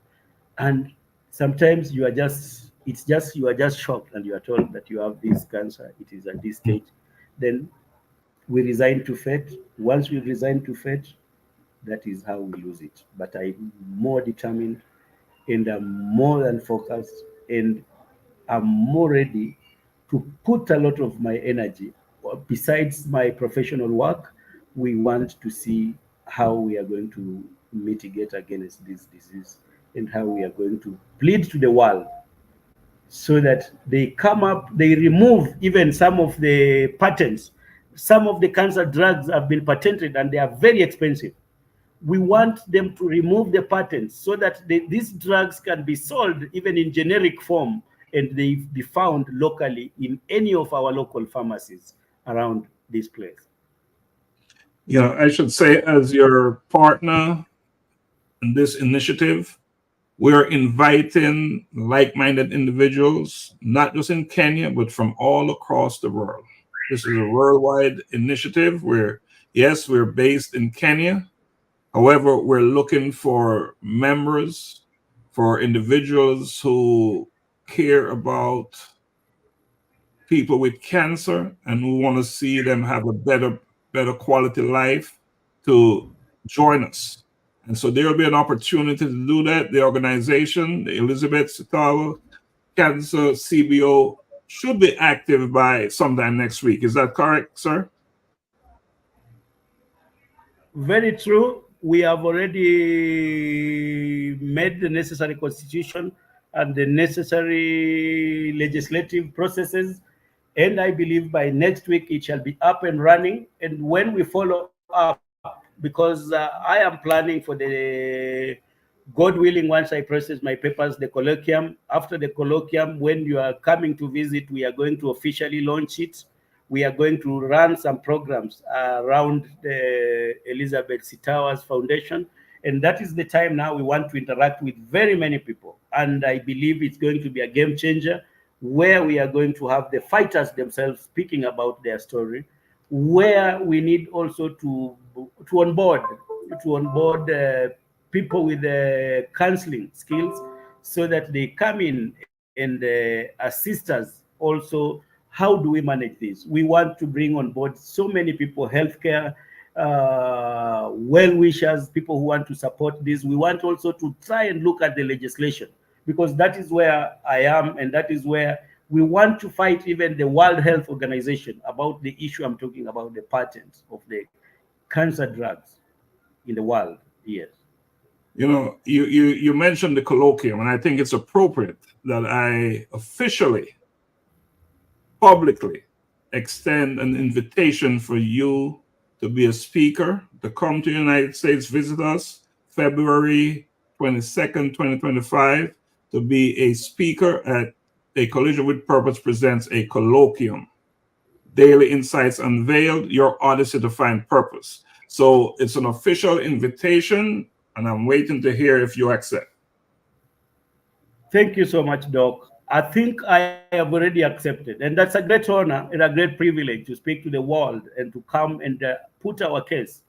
And sometimes you are just shocked and you are told that you have this cancer, it is at this stage. Then we resign to fate. Once we resign to fate, that is how we lose it. But I'm more determined, and I'm more than focused, and I'm more ready to put a lot of my energy. Besides my professional work, we want to see how we are going to mitigate against this disease and how we are going to plead to the world so that they remove even some of the patents. Some of the cancer drugs have been patented and they are very expensive. We want them to remove the patents so that these drugs can be sold even in generic form, and they be found locally in any of our local pharmacies around this place. Yeah, I should say, as your partner in this initiative, we're inviting like-minded individuals, not just in Kenya, but from all across the world. This is a worldwide initiative where, yes, we're based in Kenya. However, we're looking for members, for individuals who care about people with cancer and who want to see them have a better quality life, to join us. And so there will be an opportunity to do that. The organization, the Elizabeth Sitawa Cancer CBO, should be active by sometime next week. Is that correct, sir? Very true. We have already made the necessary constitution and the necessary legislative processes, And I believe by next week it shall be up and running. And when we follow up, because I am planning for the, God willing, once I process my papers, the colloquium. After the colloquium, when you are coming to visit, we are going to officially launch it. We are going to run some programs around the Elizabeth C. Towers Foundation. And that is the time now we want to interact with very many people. And I believe it's going to be a game changer, where we are going to have the fighters themselves speaking about their story, where we need also to onboard people with counseling skills, so that they come in and assist us also. How do we manage this? We want to bring on board so many people, healthcare well-wishers, people who want to support this. We want also to try and look at the legislation, because that is where I am, and that is where we want to fight even the World Health Organization about the issue I'm talking about, the patents of the cancer drugs in the world. Yes. You know, you mentioned the colloquium, and I think it's appropriate that I officially, publicly extend an invitation for you to be a speaker, to come to the United States, visit us February 22nd, 2025, to be a speaker at A Collision with Purpose presents a colloquium, Daily Insights Unveiled, Your Odyssey to Find Purpose. So it's an official invitation, and I'm waiting to hear if you accept. Thank you so much, Doc. I think I have already accepted, and that's a great honor and a great privilege to speak to the world and to come and put our case,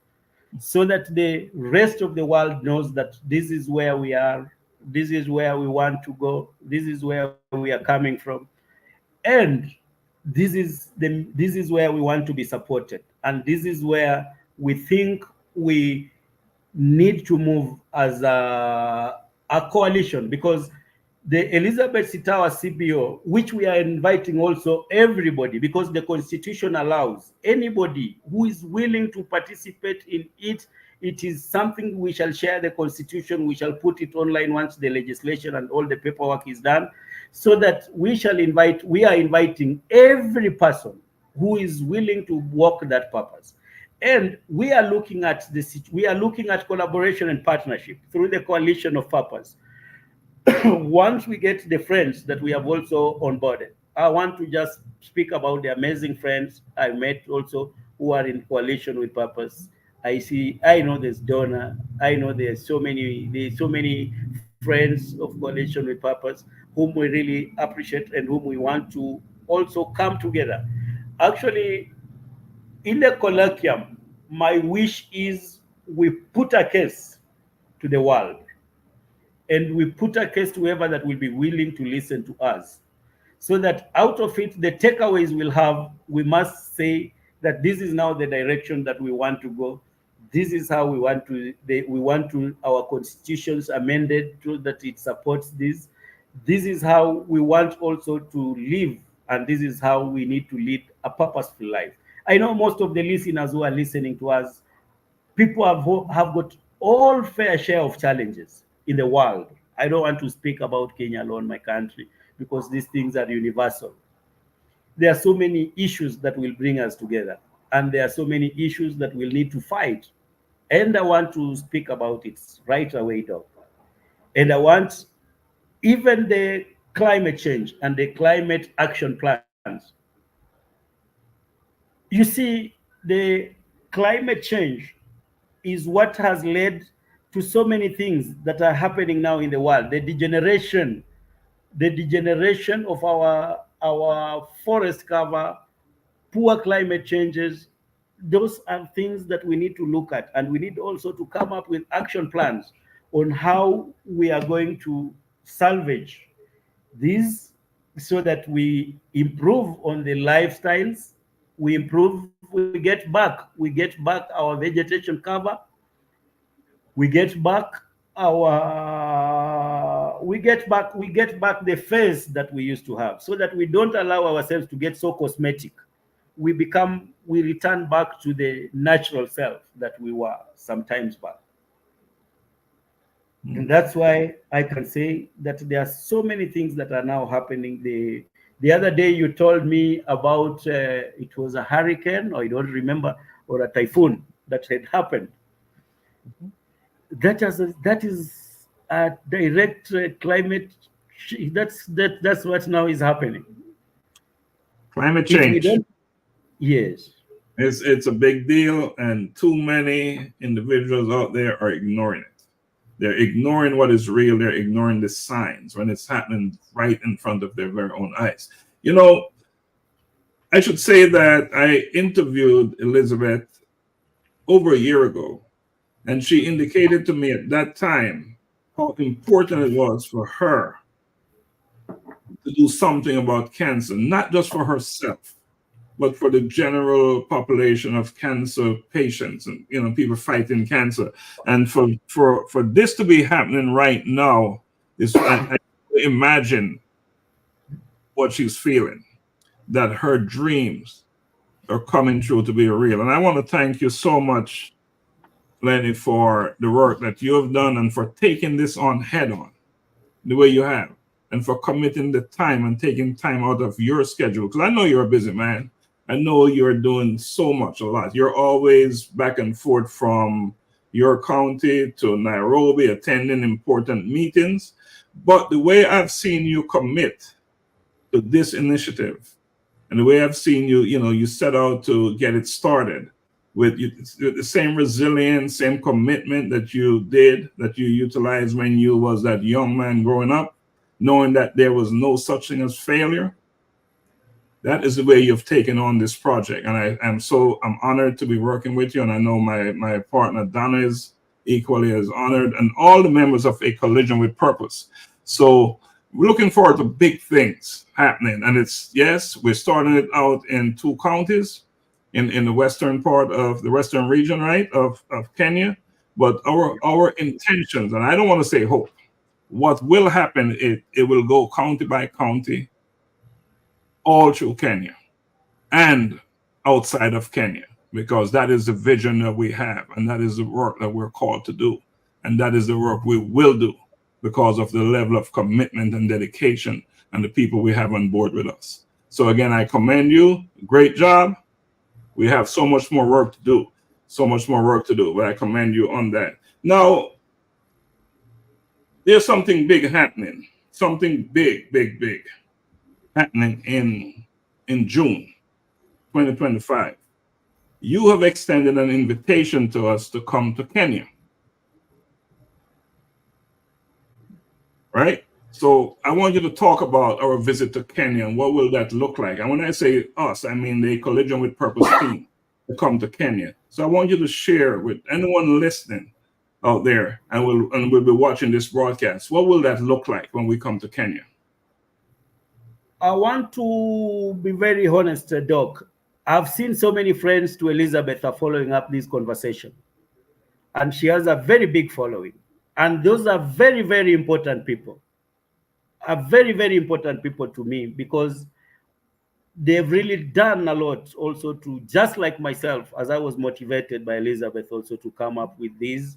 so that the rest of the world knows that this is where we are, this is where we want to go, this is where we are coming from, and this is where we want to be supported, and this is where we think we need to move as a coalition, because the Elizabeth Sitawa CBO, which we are inviting also everybody, because the Constitution allows anybody who is willing to participate in it. It is something we shall share the Constitution, we shall put it online once the legislation and all the paperwork is done, so that we are inviting every person who is willing to work that purpose. And we are looking at collaboration and partnership through the coalition of purpose. Once we get the friends that we have also onboarded, I want to just speak about the amazing friends I met also who are in coalition with purpose. I know there's Donna. I know there's so many friends of coalition with purpose whom we really appreciate and whom we want to also come together. Actually, in the colloquium, my wish is we put a case to the world, and we put a case to whoever that will be willing to listen to us, so that out of it, the takeaways we'll have, we must say that this is now the direction that we want to go. This is how we want our constitutions amended so that it supports this. This is how we want also to live, and this is how we need to lead a purposeful life. I know most of the listeners who are listening to us, people have got all fair share of challenges in the world. I don't want to speak about Kenya alone, my country, because these things are universal. There are so many issues that will bring us together, and there are so many issues that we'll need to fight. And I want to speak about it right away, Doc. And I want even the climate change and the climate action plans. You see, the climate change is what has led to so many things that are happening now in the world. The degeneration of our forest cover, poor climate changes. Those are things that we need to look at, and we need also to come up with action plans on how we are going to salvage these, so that we improve on the lifestyles, we get back our vegetation cover, we get back the face that we used to have, so that we don't allow ourselves to get so cosmetic. We return back to the natural self that we were sometimes back. And that's why I can say that there are so many things that are now happening. The other day you told me about it was a hurricane, or I don't remember, or a typhoon that had happened. That is a direct climate. That's what now is happening. Climate If we change. don't, yes, It's a big deal, and too many individuals out there are ignoring it. They're ignoring what is real. They're ignoring the signs when it's happening right in front of their very own eyes. You know, I should say that I interviewed Elizabeth over a year ago, and she indicated to me at that time how important it was for her to do something about cancer, not just for herself, but for the general population of cancer patients and people fighting cancer. And for this to be happening right now is I imagine what she's feeling, that her dreams are coming true to be real. And I want to thank you so much, Lenny, for the work that you have done and for taking this on head on the way you have, and for committing the time and taking time out of your schedule. Because I know you're a busy man. I know you're doing so much, a lot. You're always back and forth from your county to Nairobi, attending important meetings. But the way I've seen you commit to this initiative, and the way I've seen you, you set out to get it started with the same resilience, same commitment that you did, that you utilized when you was that young man growing up, knowing that there was no such thing as failure. That is the way you've taken on this project. And I'm honored to be working with you. And I know my partner Donna is equally as honored, and all the members of A Collision with Purpose. So we're looking forward to big things happening. And we're starting it out in 2 counties in the western part of the western region, right, of Kenya. But our intentions, and I don't want to say hope, what will happen, it will go county by county, all through Kenya and outside of Kenya, because that is the vision that we have, and that is the work that we're called to do, and that is the work we will do because of the level of commitment and dedication and the people we have on board with us. So again, I commend you. Great job. We have so much more work to do, but I commend you on that. Now, there's something big happening, something big happening in June 2025. You have extended an invitation to us to come to Kenya, right? So I want you to talk about our visit to Kenya and what will that look like. And when I say us, I mean the Collision with Purpose team to come to Kenya. So I want you to share with anyone listening out there, and we'll be watching this broadcast. What will that look like when we come to Kenya? I want to be very honest, Doc. I've seen so many friends to Elizabeth are following up this conversation, and she has a very big following. And those are very, very important people. Are very, very important people to me, because they've really done a lot also to, just like myself, as I was motivated by Elizabeth also to come up with this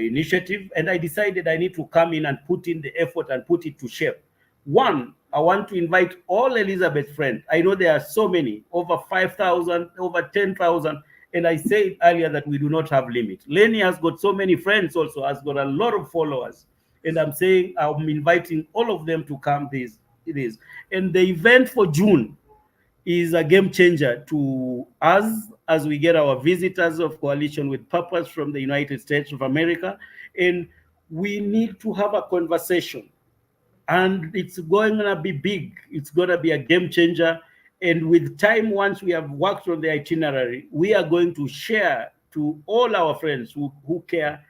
initiative. And I decided I need to come in and put in the effort and put it to shape. One, I want to invite all Elizabeth friends. I know there are so many, over 5,000, over 10,000. And I said earlier that we do not have limit. Lenny has got so many friends also, has got a lot of followers. And I'm saying I'm inviting all of them to come this. It is. And the event for June is a game changer to us as we get our visitors of Coalition with Purpose from the United States of America. And we need to have a conversation. And it's going to be big. It's going to be a game changer. And with time, once we have worked on the itinerary, we are going to share to all our friends who care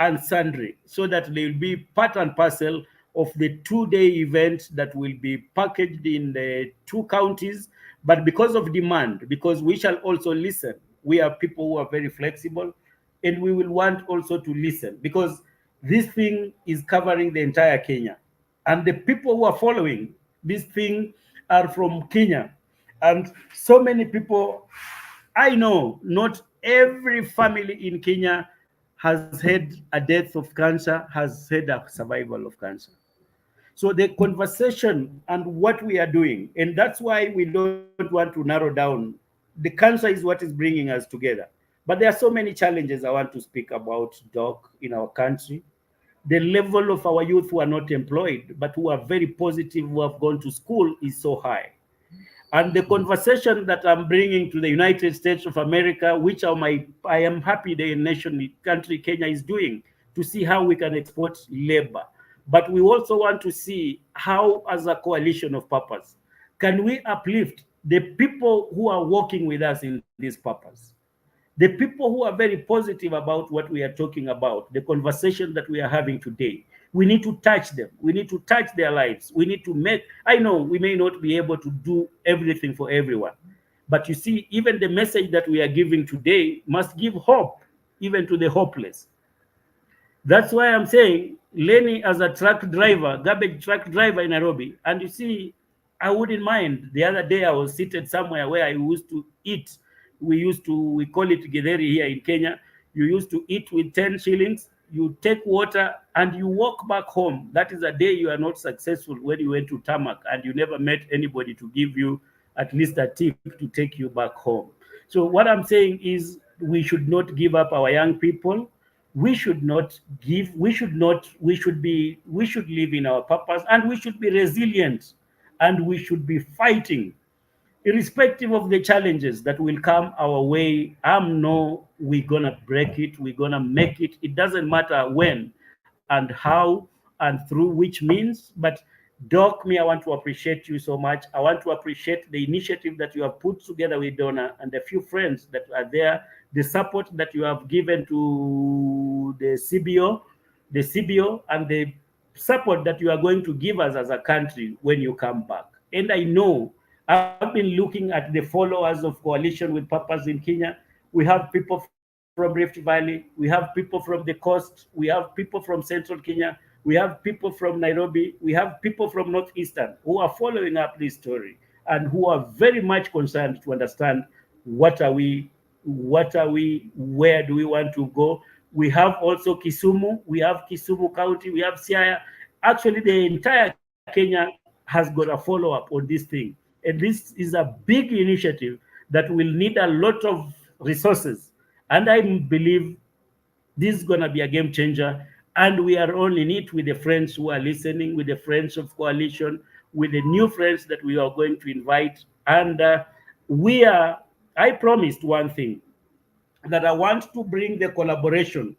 and sundry, so that they will be part and parcel of the 2-day event that will be packaged in the 2 counties. But because of demand, because we shall also listen, we are people who are very flexible, and we will want also to listen, because this thing is covering the entire Kenya. And the people who are following this thing are from Kenya. And so many people, I know not every family in Kenya has had a death of cancer, has had a survival of cancer. So the conversation and what we are doing, and that's why we don't want to narrow down. The cancer is what is bringing us together. But there are so many challenges I want to speak about, Doc, in our country. The level of our youth who are not employed, but who are very positive, who have gone to school, is so high. And the conversation that I'm bringing to the United States of America, which I am happy the nation country Kenya is doing, to see how we can export labor. But we also want to see how, as a coalition of purpose, can we uplift the people who are working with us in this purpose, the people who are very positive about what we are talking about, the conversation that we are having today. We need to touch them. We need to touch their lives. We need to make, I know we may not be able to do everything for everyone, but you see, even the message that we are giving today must give hope, even to the hopeless. That's why I'm saying Lenny as a truck driver, garbage truck driver in Nairobi, and you see, I wouldn't mind. The other day I was seated somewhere where I used to eat. We call it Githeri here in Kenya. You used to eat with 10 shillings, you take water and you walk back home. That is a day you are not successful when you went to Tarmac and you never met anybody to give you at least a tip to take you back home. So what I'm saying is we should not give up our young people. We should not give, we should not, we should live in our purpose, and we should be resilient, and we should be fighting irrespective of the challenges that will come our way. No, we're gonna break it, we're gonna make it. It doesn't matter when and how and through which means. But Doc, me, I want to appreciate you so much. I want to appreciate the initiative that you have put together with Donna and the few friends that are there, the support that you have given to the CBO, and the support that you are going to give us as a country when you come back. And I know I've been looking at the followers of Coalition with Purpose in Kenya. We have people from Rift Valley, we have people from the coast, we have people from Central Kenya, we have people from Nairobi, we have people from Northeastern who are following up this story and who are very much concerned to understand what are we, where do we want to go. We have also Kisumu, we have Kisumu County, we have Siaya. Actually, the entire Kenya has got a follow-up on this thing. And this is a big initiative that will need a lot of resources. And I believe this is going to be a game changer. And we are all in it with the friends who are listening, with the friends of Coalition, with the new friends that we are going to invite. And I promised one thing, that I want to bring the collaboration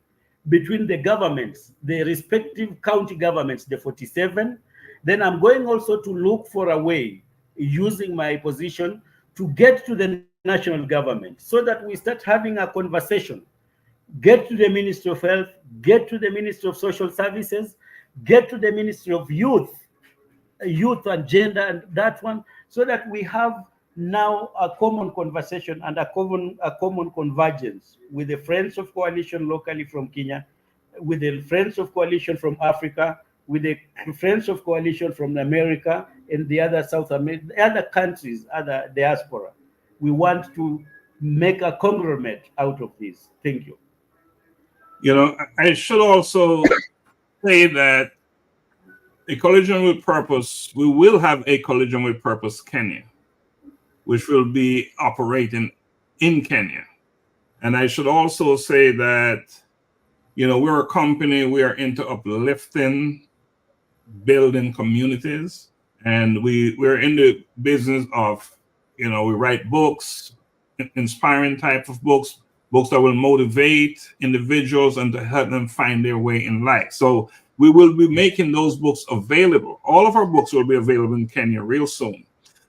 between the governments, the respective county governments, the 47. Then I'm going also to look for a way, using my position, to get to the national government so that we start having a conversation. Get to the Ministry of Health, get to the Ministry of Social Services, get to the Ministry of Youth and Gender, and that one, so that we have now a common conversation and a common convergence with the Friends of Coalition locally from Kenya, with the Friends of Coalition from Africa, with the Friends of Coalition from America and the other South America, the other countries, other diaspora. We want to make a conglomerate out of this. Thank you. You know, I should also say that a Coalition with Purpose, we will have a Coalition with Purpose Kenya, which will be operating in Kenya. And I should also say that, you know, we're a company, we are into uplifting, building communities, and we're in the business of, you know, we write books, inspiring type of books that will motivate individuals and to help them find their way in life. So we will be making those books available. All of our books will be available in Kenya real soon.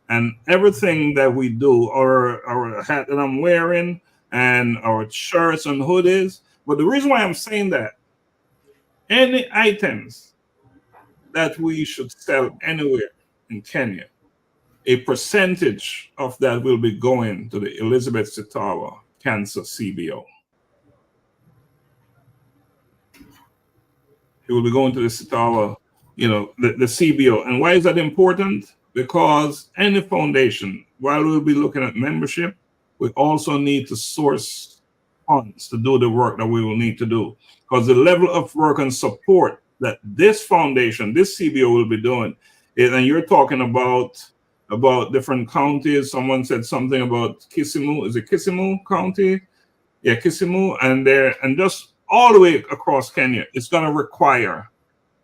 And everything that we do, our hat that I'm wearing and our shirts and hoodies. But the reason why I'm saying that, any items that we should sell anywhere in Kenya, a percentage of that will be going to the Elizabeth Sitawa Cancer CBO. It will be going to the Sitawa, you know, the CBO. And why is that important? Because any foundation, while we'll be looking at membership, we also need to source funds to do the work that we will need to do. Because the level of work and support that this foundation, this CBO will be doing. And you're talking about different counties. Someone said something about Kisumu. Is it Kisumu County? Yeah, Kisumu, and just all the way across Kenya. It's going to require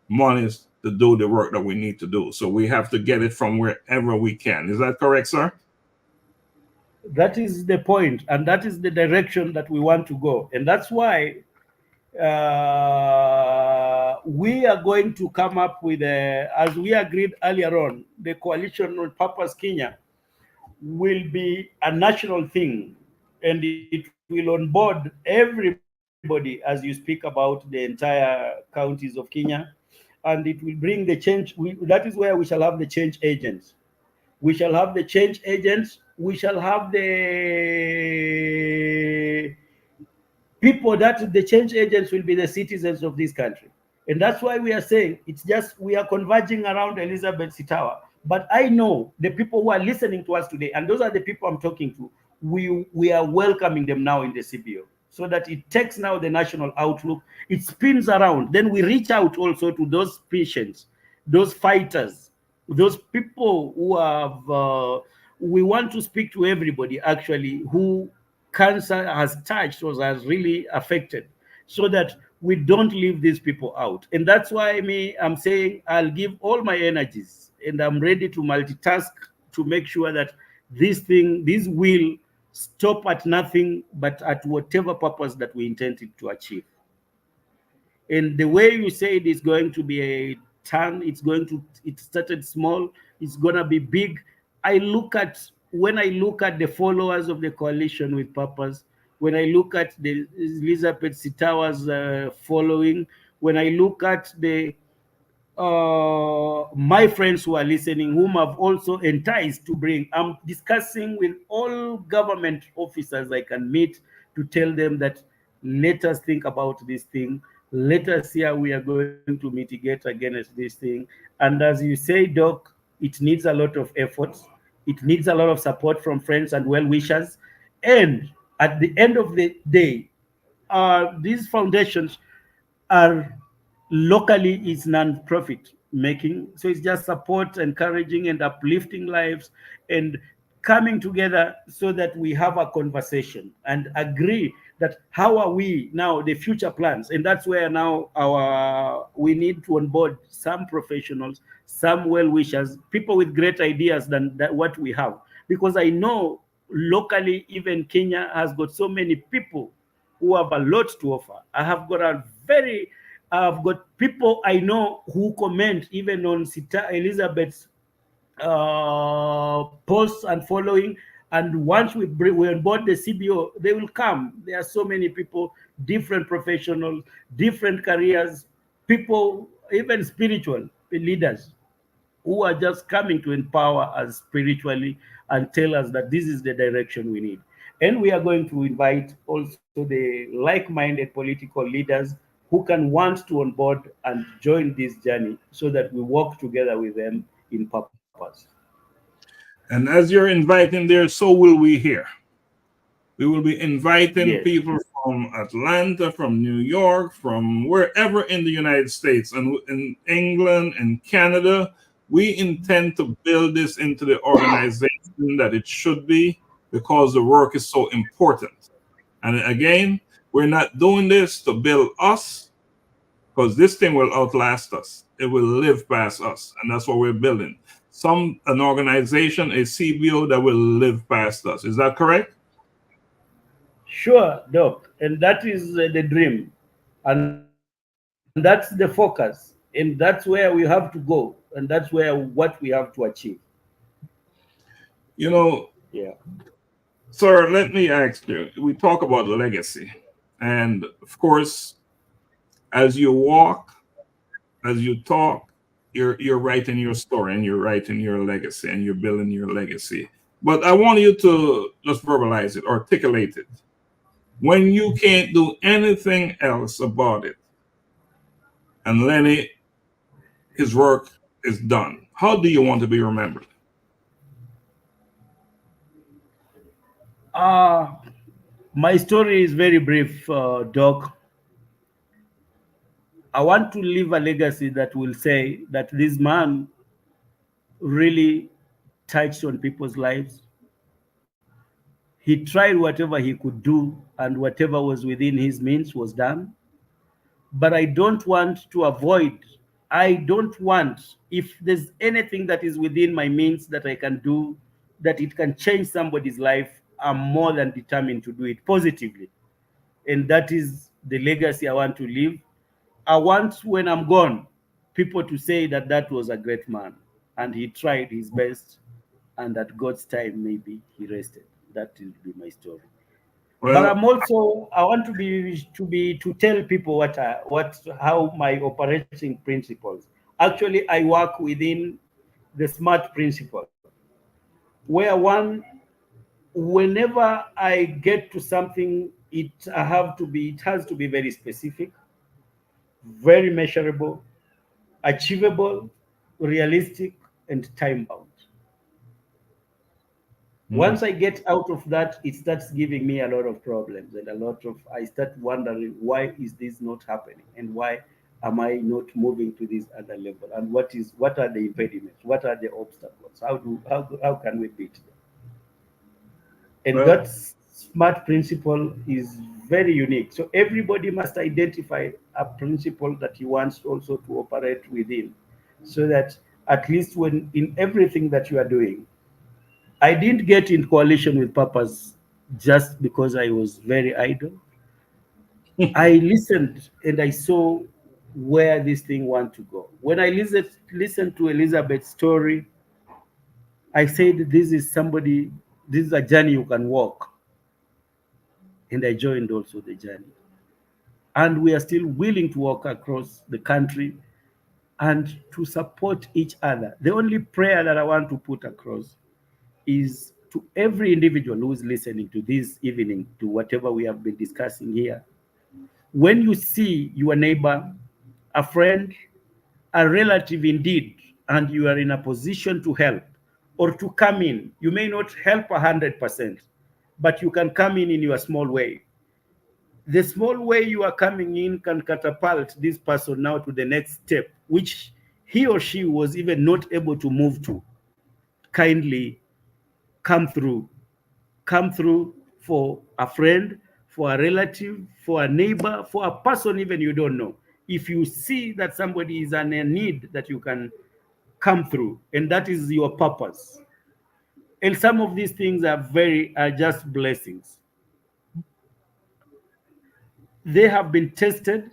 monies to do the work that we need to do. So we have to get it from wherever we can. Is that correct, sir? That is the point, and that is the direction that we want to go. And that's why we are going to come up with, as we agreed earlier on, the Coalition on Purpose Kenya will be a national thing, and it will onboard everybody as you speak about the entire counties of Kenya, and it will bring the change. That is where we shall have the change agents. We shall have the change agents. We shall have the people that the change agents will be the citizens of this country. And that's why we are saying it's just we are converging around Elizabeth Sitawa. But I know the people who are listening to us today, and those are the people I'm talking to, we are welcoming them now in the CBO so that it takes now the national outlook, it spins around. Then we reach out also to those patients, those fighters, those people who have, we want to speak to everybody actually who cancer has touched or has really affected, so that we don't leave these people out. And that's why I'm saying I'll give all my energies and I'm ready to multitask to make sure that this will stop at nothing but at whatever purpose that we intended to achieve. And the way you say it is going to be a turn, it started small, it's going to be big. When I look at the followers of the Coalition with Purpose, when I look at the Elizabeth Sitawa's following, when I look at the my friends who are listening, whom I've also enticed to bring, I'm discussing with all government officers I can meet to tell them that let us think about this thing. Let us see how we are going to mitigate against this thing. And as you say, Doc, it needs a lot of effort. It needs a lot of support from friends and well-wishers. And at the end of the day, these foundations are locally is non-profit making. So it's just support, encouraging and uplifting lives and coming together so that we have a conversation and agree that how are we now the future plans. And that's where now we need to onboard some professionals, some well-wishers, people with great ideas than what we have. Because I know locally, even Kenya has got so many people who have a lot to offer. I've got people I know who comment even on Elizabeth's posts and following. And once we onboard the CBO, they will come. There are so many people, different professionals, different careers, people, even spiritual leaders who are just coming to empower us spiritually and tell us that this is the direction we need. And we are going to invite also the like-minded political leaders who can want to onboard and join this journey so that we work together with them in purpose. And as you're inviting there, so will we here. We will be inviting people from Atlanta, from New York, from wherever in the United States and in England and Canada. We intend to build this into the organization that it should be because the work is so important. And again, we're not doing this to build us because this thing will outlast us. It will live past us. And that's what we're building. An organization, a CBO that will live past us. Is that correct? Sure, Doc. And that is the dream. And that's the focus. And that's where we have to go. And that's what we have to achieve. Yeah. Sir, let me ask you. We talk about legacy. And of course, as you walk, as you talk, you're writing your story and you're writing your legacy and you're building your legacy. But I want you to just verbalize it, articulate it. When you can't do anything else about it, and Lenny, his work is done, how do you want to be remembered? My story is very brief, Doc. I want to leave a legacy that will say that this man really touched on people's lives. He tried whatever he could do, and whatever was within his means was done. But I don't want to avoid, I don't want, if there's anything that is within my means that I can do, that it can change somebody's life, I'm more than determined to do it positively. And that is the legacy I want to leave. I want, when I'm gone, people to say that that was a great man and he tried his best, and at God's time, maybe he rested. That will be my story. But Well, I'm also, I want to tell people how my operating principles. Actually, I work within the SMART principle, where whenever I get to something, it has to be very specific, very measurable, achievable, realistic, and time bound. Once I get out of that, it starts giving me a lot of problems and I start wondering, why is this not happening? And why am I not moving to this other level? And what are the impediments? What are the obstacles? How can we beat them? And well, that SMART principle is very unique. So everybody must identify a principle that he wants also to operate within, so that at least when in everything that you are doing, I didn't get in coalition with purpose just because I was very idle. I listened and I saw where this thing want to go. When I listened to Elizabeth's story, I said, this is a journey you can walk. And I joined also the journey. And we are still willing to walk across the country and to support each other. The only prayer that I want to put across is to every individual who is listening to this evening, to whatever we have been discussing here. When you see your neighbor, a friend, a relative indeed, and you are in a position to help or to come in, you may not help 100%, but you can come in your small way. The small way you are coming in can catapult this person now to the next step, which he or she was even not able to move to. Kindly come through. Come through for a friend, for a relative, for a neighbor, for a person even you don't know. If you see that somebody is in a need, that you can come through, and that is your purpose. And some of these things are just blessings. They have been tested.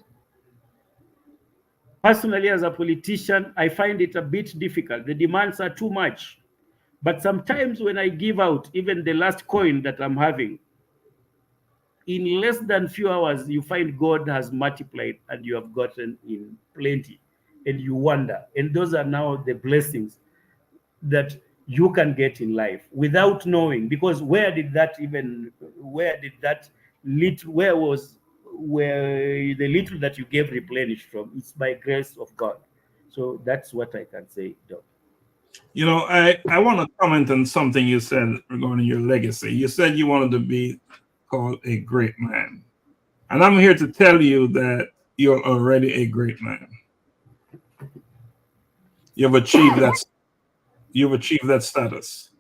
Personally, as a politician, I find it a bit difficult. The demands are too much. But sometimes when I give out even the last coin that I'm having, in less than few hours, you find God has multiplied and you have gotten in plenty. And you wonder. And those are now the blessings that you can get in life without knowing. Because where the little that you gave replenished from? It's by grace of God. So that's what I can say, Doc. I want to comment on something you said regarding your legacy. You said you wanted to be called a great man. And I'm here to tell you that you're already a great man. You've achieved that status.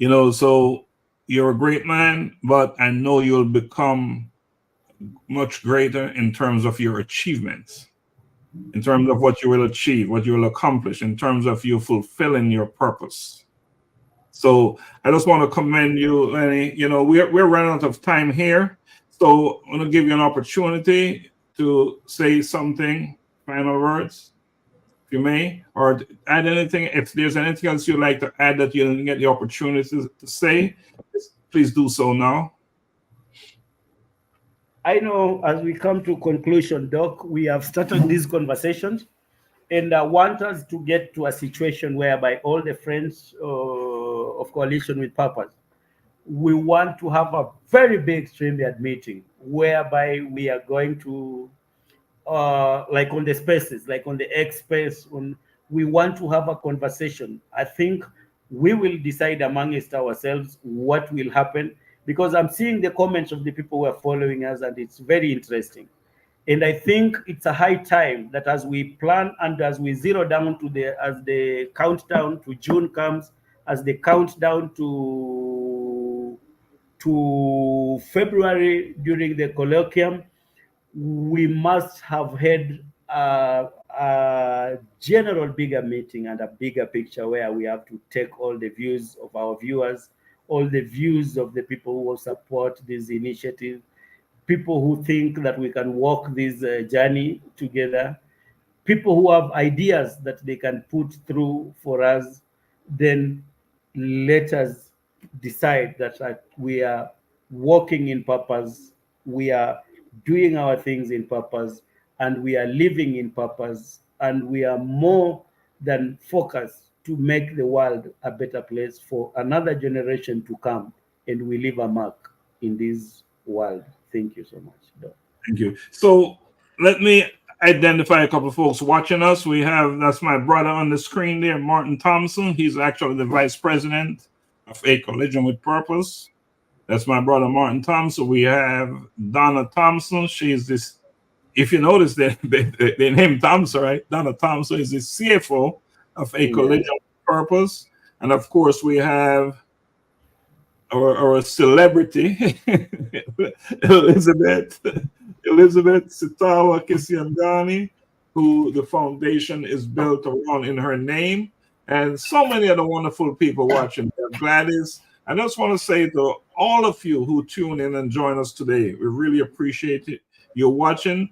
So you're a great man, but I know you'll become much greater in terms of your achievements, in terms of what you will achieve, what you will accomplish, in terms of you fulfilling your purpose. So I just want to commend you, Lenny. We're running out of time here. So I'm going to give you an opportunity to say something, final words, if you may, or add anything. If there's anything else you'd like to add that you didn't get the opportunity to say, please do so now. I know as we come to conclusion, Doc, we have started these conversations, and I want us to get to a situation whereby all the friends of Coalition with Purpose, we want to have a very big StreamYard meeting whereby we are going to, like on the spaces, like on the X space, we want to have a conversation. I think we will decide amongst ourselves what will happen, because I'm seeing the comments of the people who are following us, and it's very interesting. And I think it's a high time that as we plan and as we zero down to as the countdown to June comes, as the countdown to February during the colloquium, we must have had a general bigger meeting and a bigger picture where we have to take all the views of our viewers, all the views of the people who will support this initiative, people who think that we can walk this journey together, people who have ideas that they can put through for us, then let us decide that we are walking in purpose, we are doing our things in purpose, and we are living in purpose, and we are more than focused to make the world a better place for another generation to come, and we leave a mark in this world. Thank you so much, Doc. Thank you. So let me identify a couple of folks watching us. We have, that's my brother on the screen there, Martin Thompson. He's actually the vice president of A Collision with Purpose. That's my brother, Martin Thompson. We have Donna Thompson. She's this, if you notice, they named Thompson, right? Donna Thompson is the CFO of A Collision with Purpose. And of course, we have or a celebrity, Elizabeth Sitawa Kisiangani, who the foundation is built around in her name, and so many other wonderful people watching. Gladys, I just want to say to all of you who tune in and join us today, we really appreciate it. You're watching.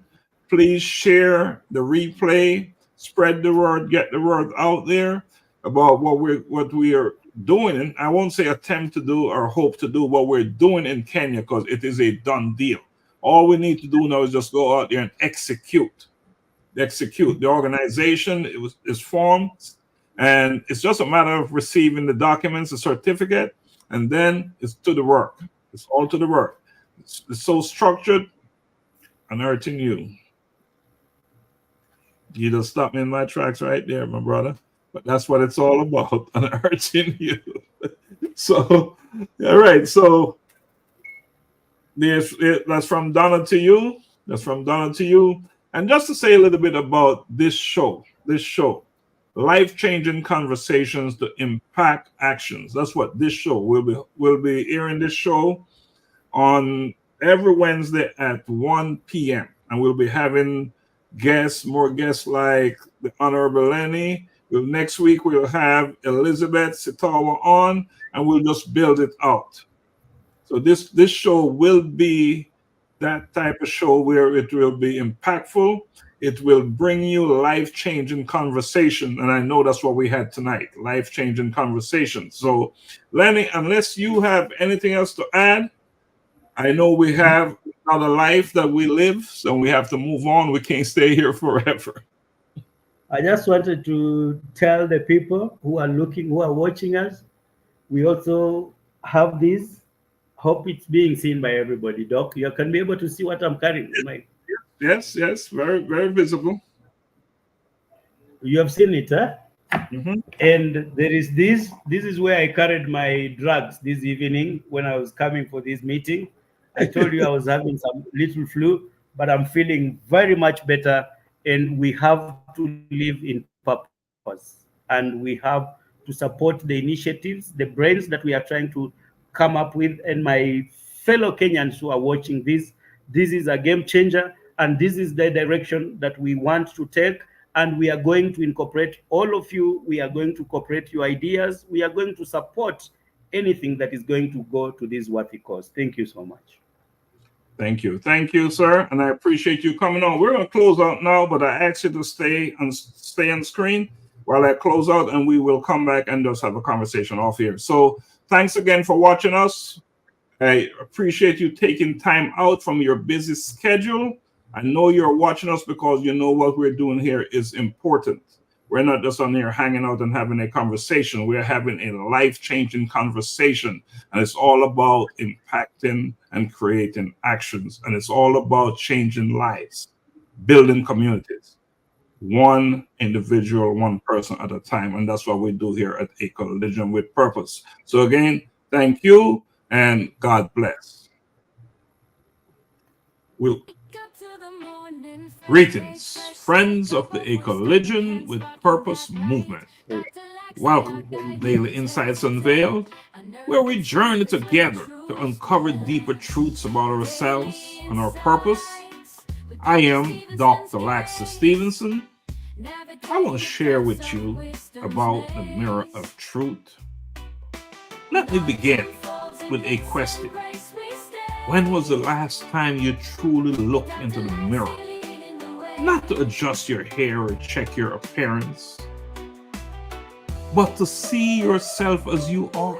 Please share the replay, spread the word, get the word out there about what we are doing. And I won't say attempt to do or hope to do what we're doing in Kenya, because it is a done deal. All we need to do now is just go out there and execute. The organization is formed, and it's just a matter of receiving the documents, the certificate, and then it's to the work. It's all to the work. It's so structured. Unearthing you. You just stopped me in my tracks right there, my brother. But that's what it's all about, unearthing you. So, all right. So that's from Donna to you. That's from Donna to you. And just to say a little bit about this show, life-changing conversations to impact actions. That's what this show will be airing this show on every Wednesday at 1 p.m. And we'll be having more guests like the Honorable Lenny. Next week we'll have Elizabeth Sitawa on, and we'll just build it out. So this show will be that type of show where it will be impactful. It will bring you life-changing conversation, and I know that's what we had tonight, life-changing conversation. So, Lenny, unless you have anything else to add, I know we have another life that we live, so we have to move on. We can't stay here forever. I just wanted to tell the people who are watching us, we also have this. Hope it's being seen by everybody. Doc, you can be able to see what I'm carrying. Yes, very, very visible. You have seen it, huh? Mm-hmm. And there is this. This is where I carried my drugs this evening when I was coming for this meeting. I told you I was having some little flu, but I'm feeling very much better. And we have to live in purpose, and we have to support the initiatives, the brains that we are trying to come up with. And my fellow Kenyans who are watching this is a game changer, and this is the direction that we want to take. And we are going to incorporate all of you. We are going to incorporate your ideas. We are going to support anything that is going to go to this worthy cause. Thank you so much. Thank you, sir, and I appreciate you coming on. We're going to close out now, but I ask you to stay on screen while I close out, and we will come back and just have a conversation off here. So thanks again for watching us. I appreciate you taking time out from your busy schedule. I know you're watching us because you know what we're doing here is important. We're not just on here hanging out and having a conversation. We're having a life-changing conversation, and it's all about impacting and creating actions, and it's all about changing lives, building communities, one individual, one person at a time, and that's what we do here at A Collision with Purpose. So again, thank you, and God bless. We'll Greetings, friends of the Ecologian with Purpose movement. Welcome to Daily Insights Unveiled, where we journey together to uncover deeper truths about ourselves and our purpose. I am Dr. Laxley Stephenson. I want to share with you about the mirror of truth. Let me begin with a question. When was the last time you truly looked into the mirror? Not to adjust your hair or check your appearance, but to see yourself as you are.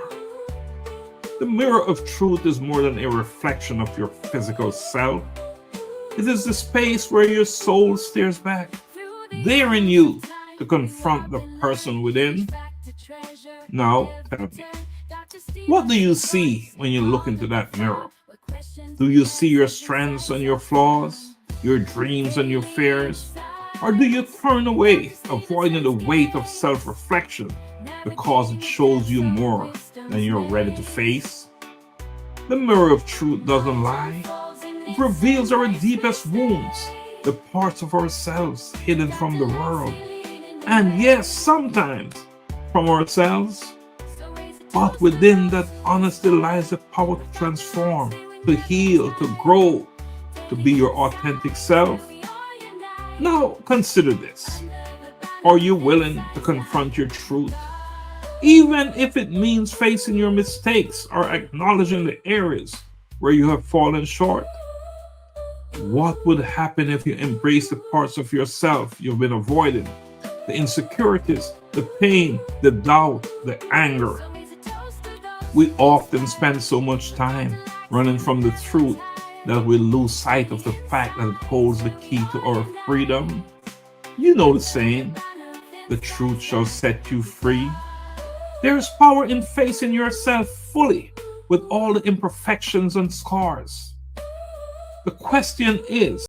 The mirror of truth is more than a reflection of your physical self. It is the space where your soul stares back, daring you to confront the person within. Now, tell me, what do you see when you look into that mirror? Do you see your strengths and your flaws, your dreams and your fears? Or do you turn away, avoiding the weight of self-reflection because it shows you more than you're ready to face? The mirror of truth doesn't lie. It reveals our deepest wounds, the parts of ourselves hidden from the world. And yes, sometimes from ourselves. But within that honesty lies the power to transform, to heal, to grow, to be your authentic self. Now consider this. Are you willing to confront your truth? Even if it means facing your mistakes or acknowledging the areas where you have fallen short? What would happen if you embrace the parts of yourself you've been avoiding? The insecurities, the pain, the doubt, the anger. We often spend so much time running from the truth that we lose sight of the fact that it holds the key to our freedom. You know the saying, the truth shall set you free. There is power in facing yourself fully with all the imperfections and scars. The question is,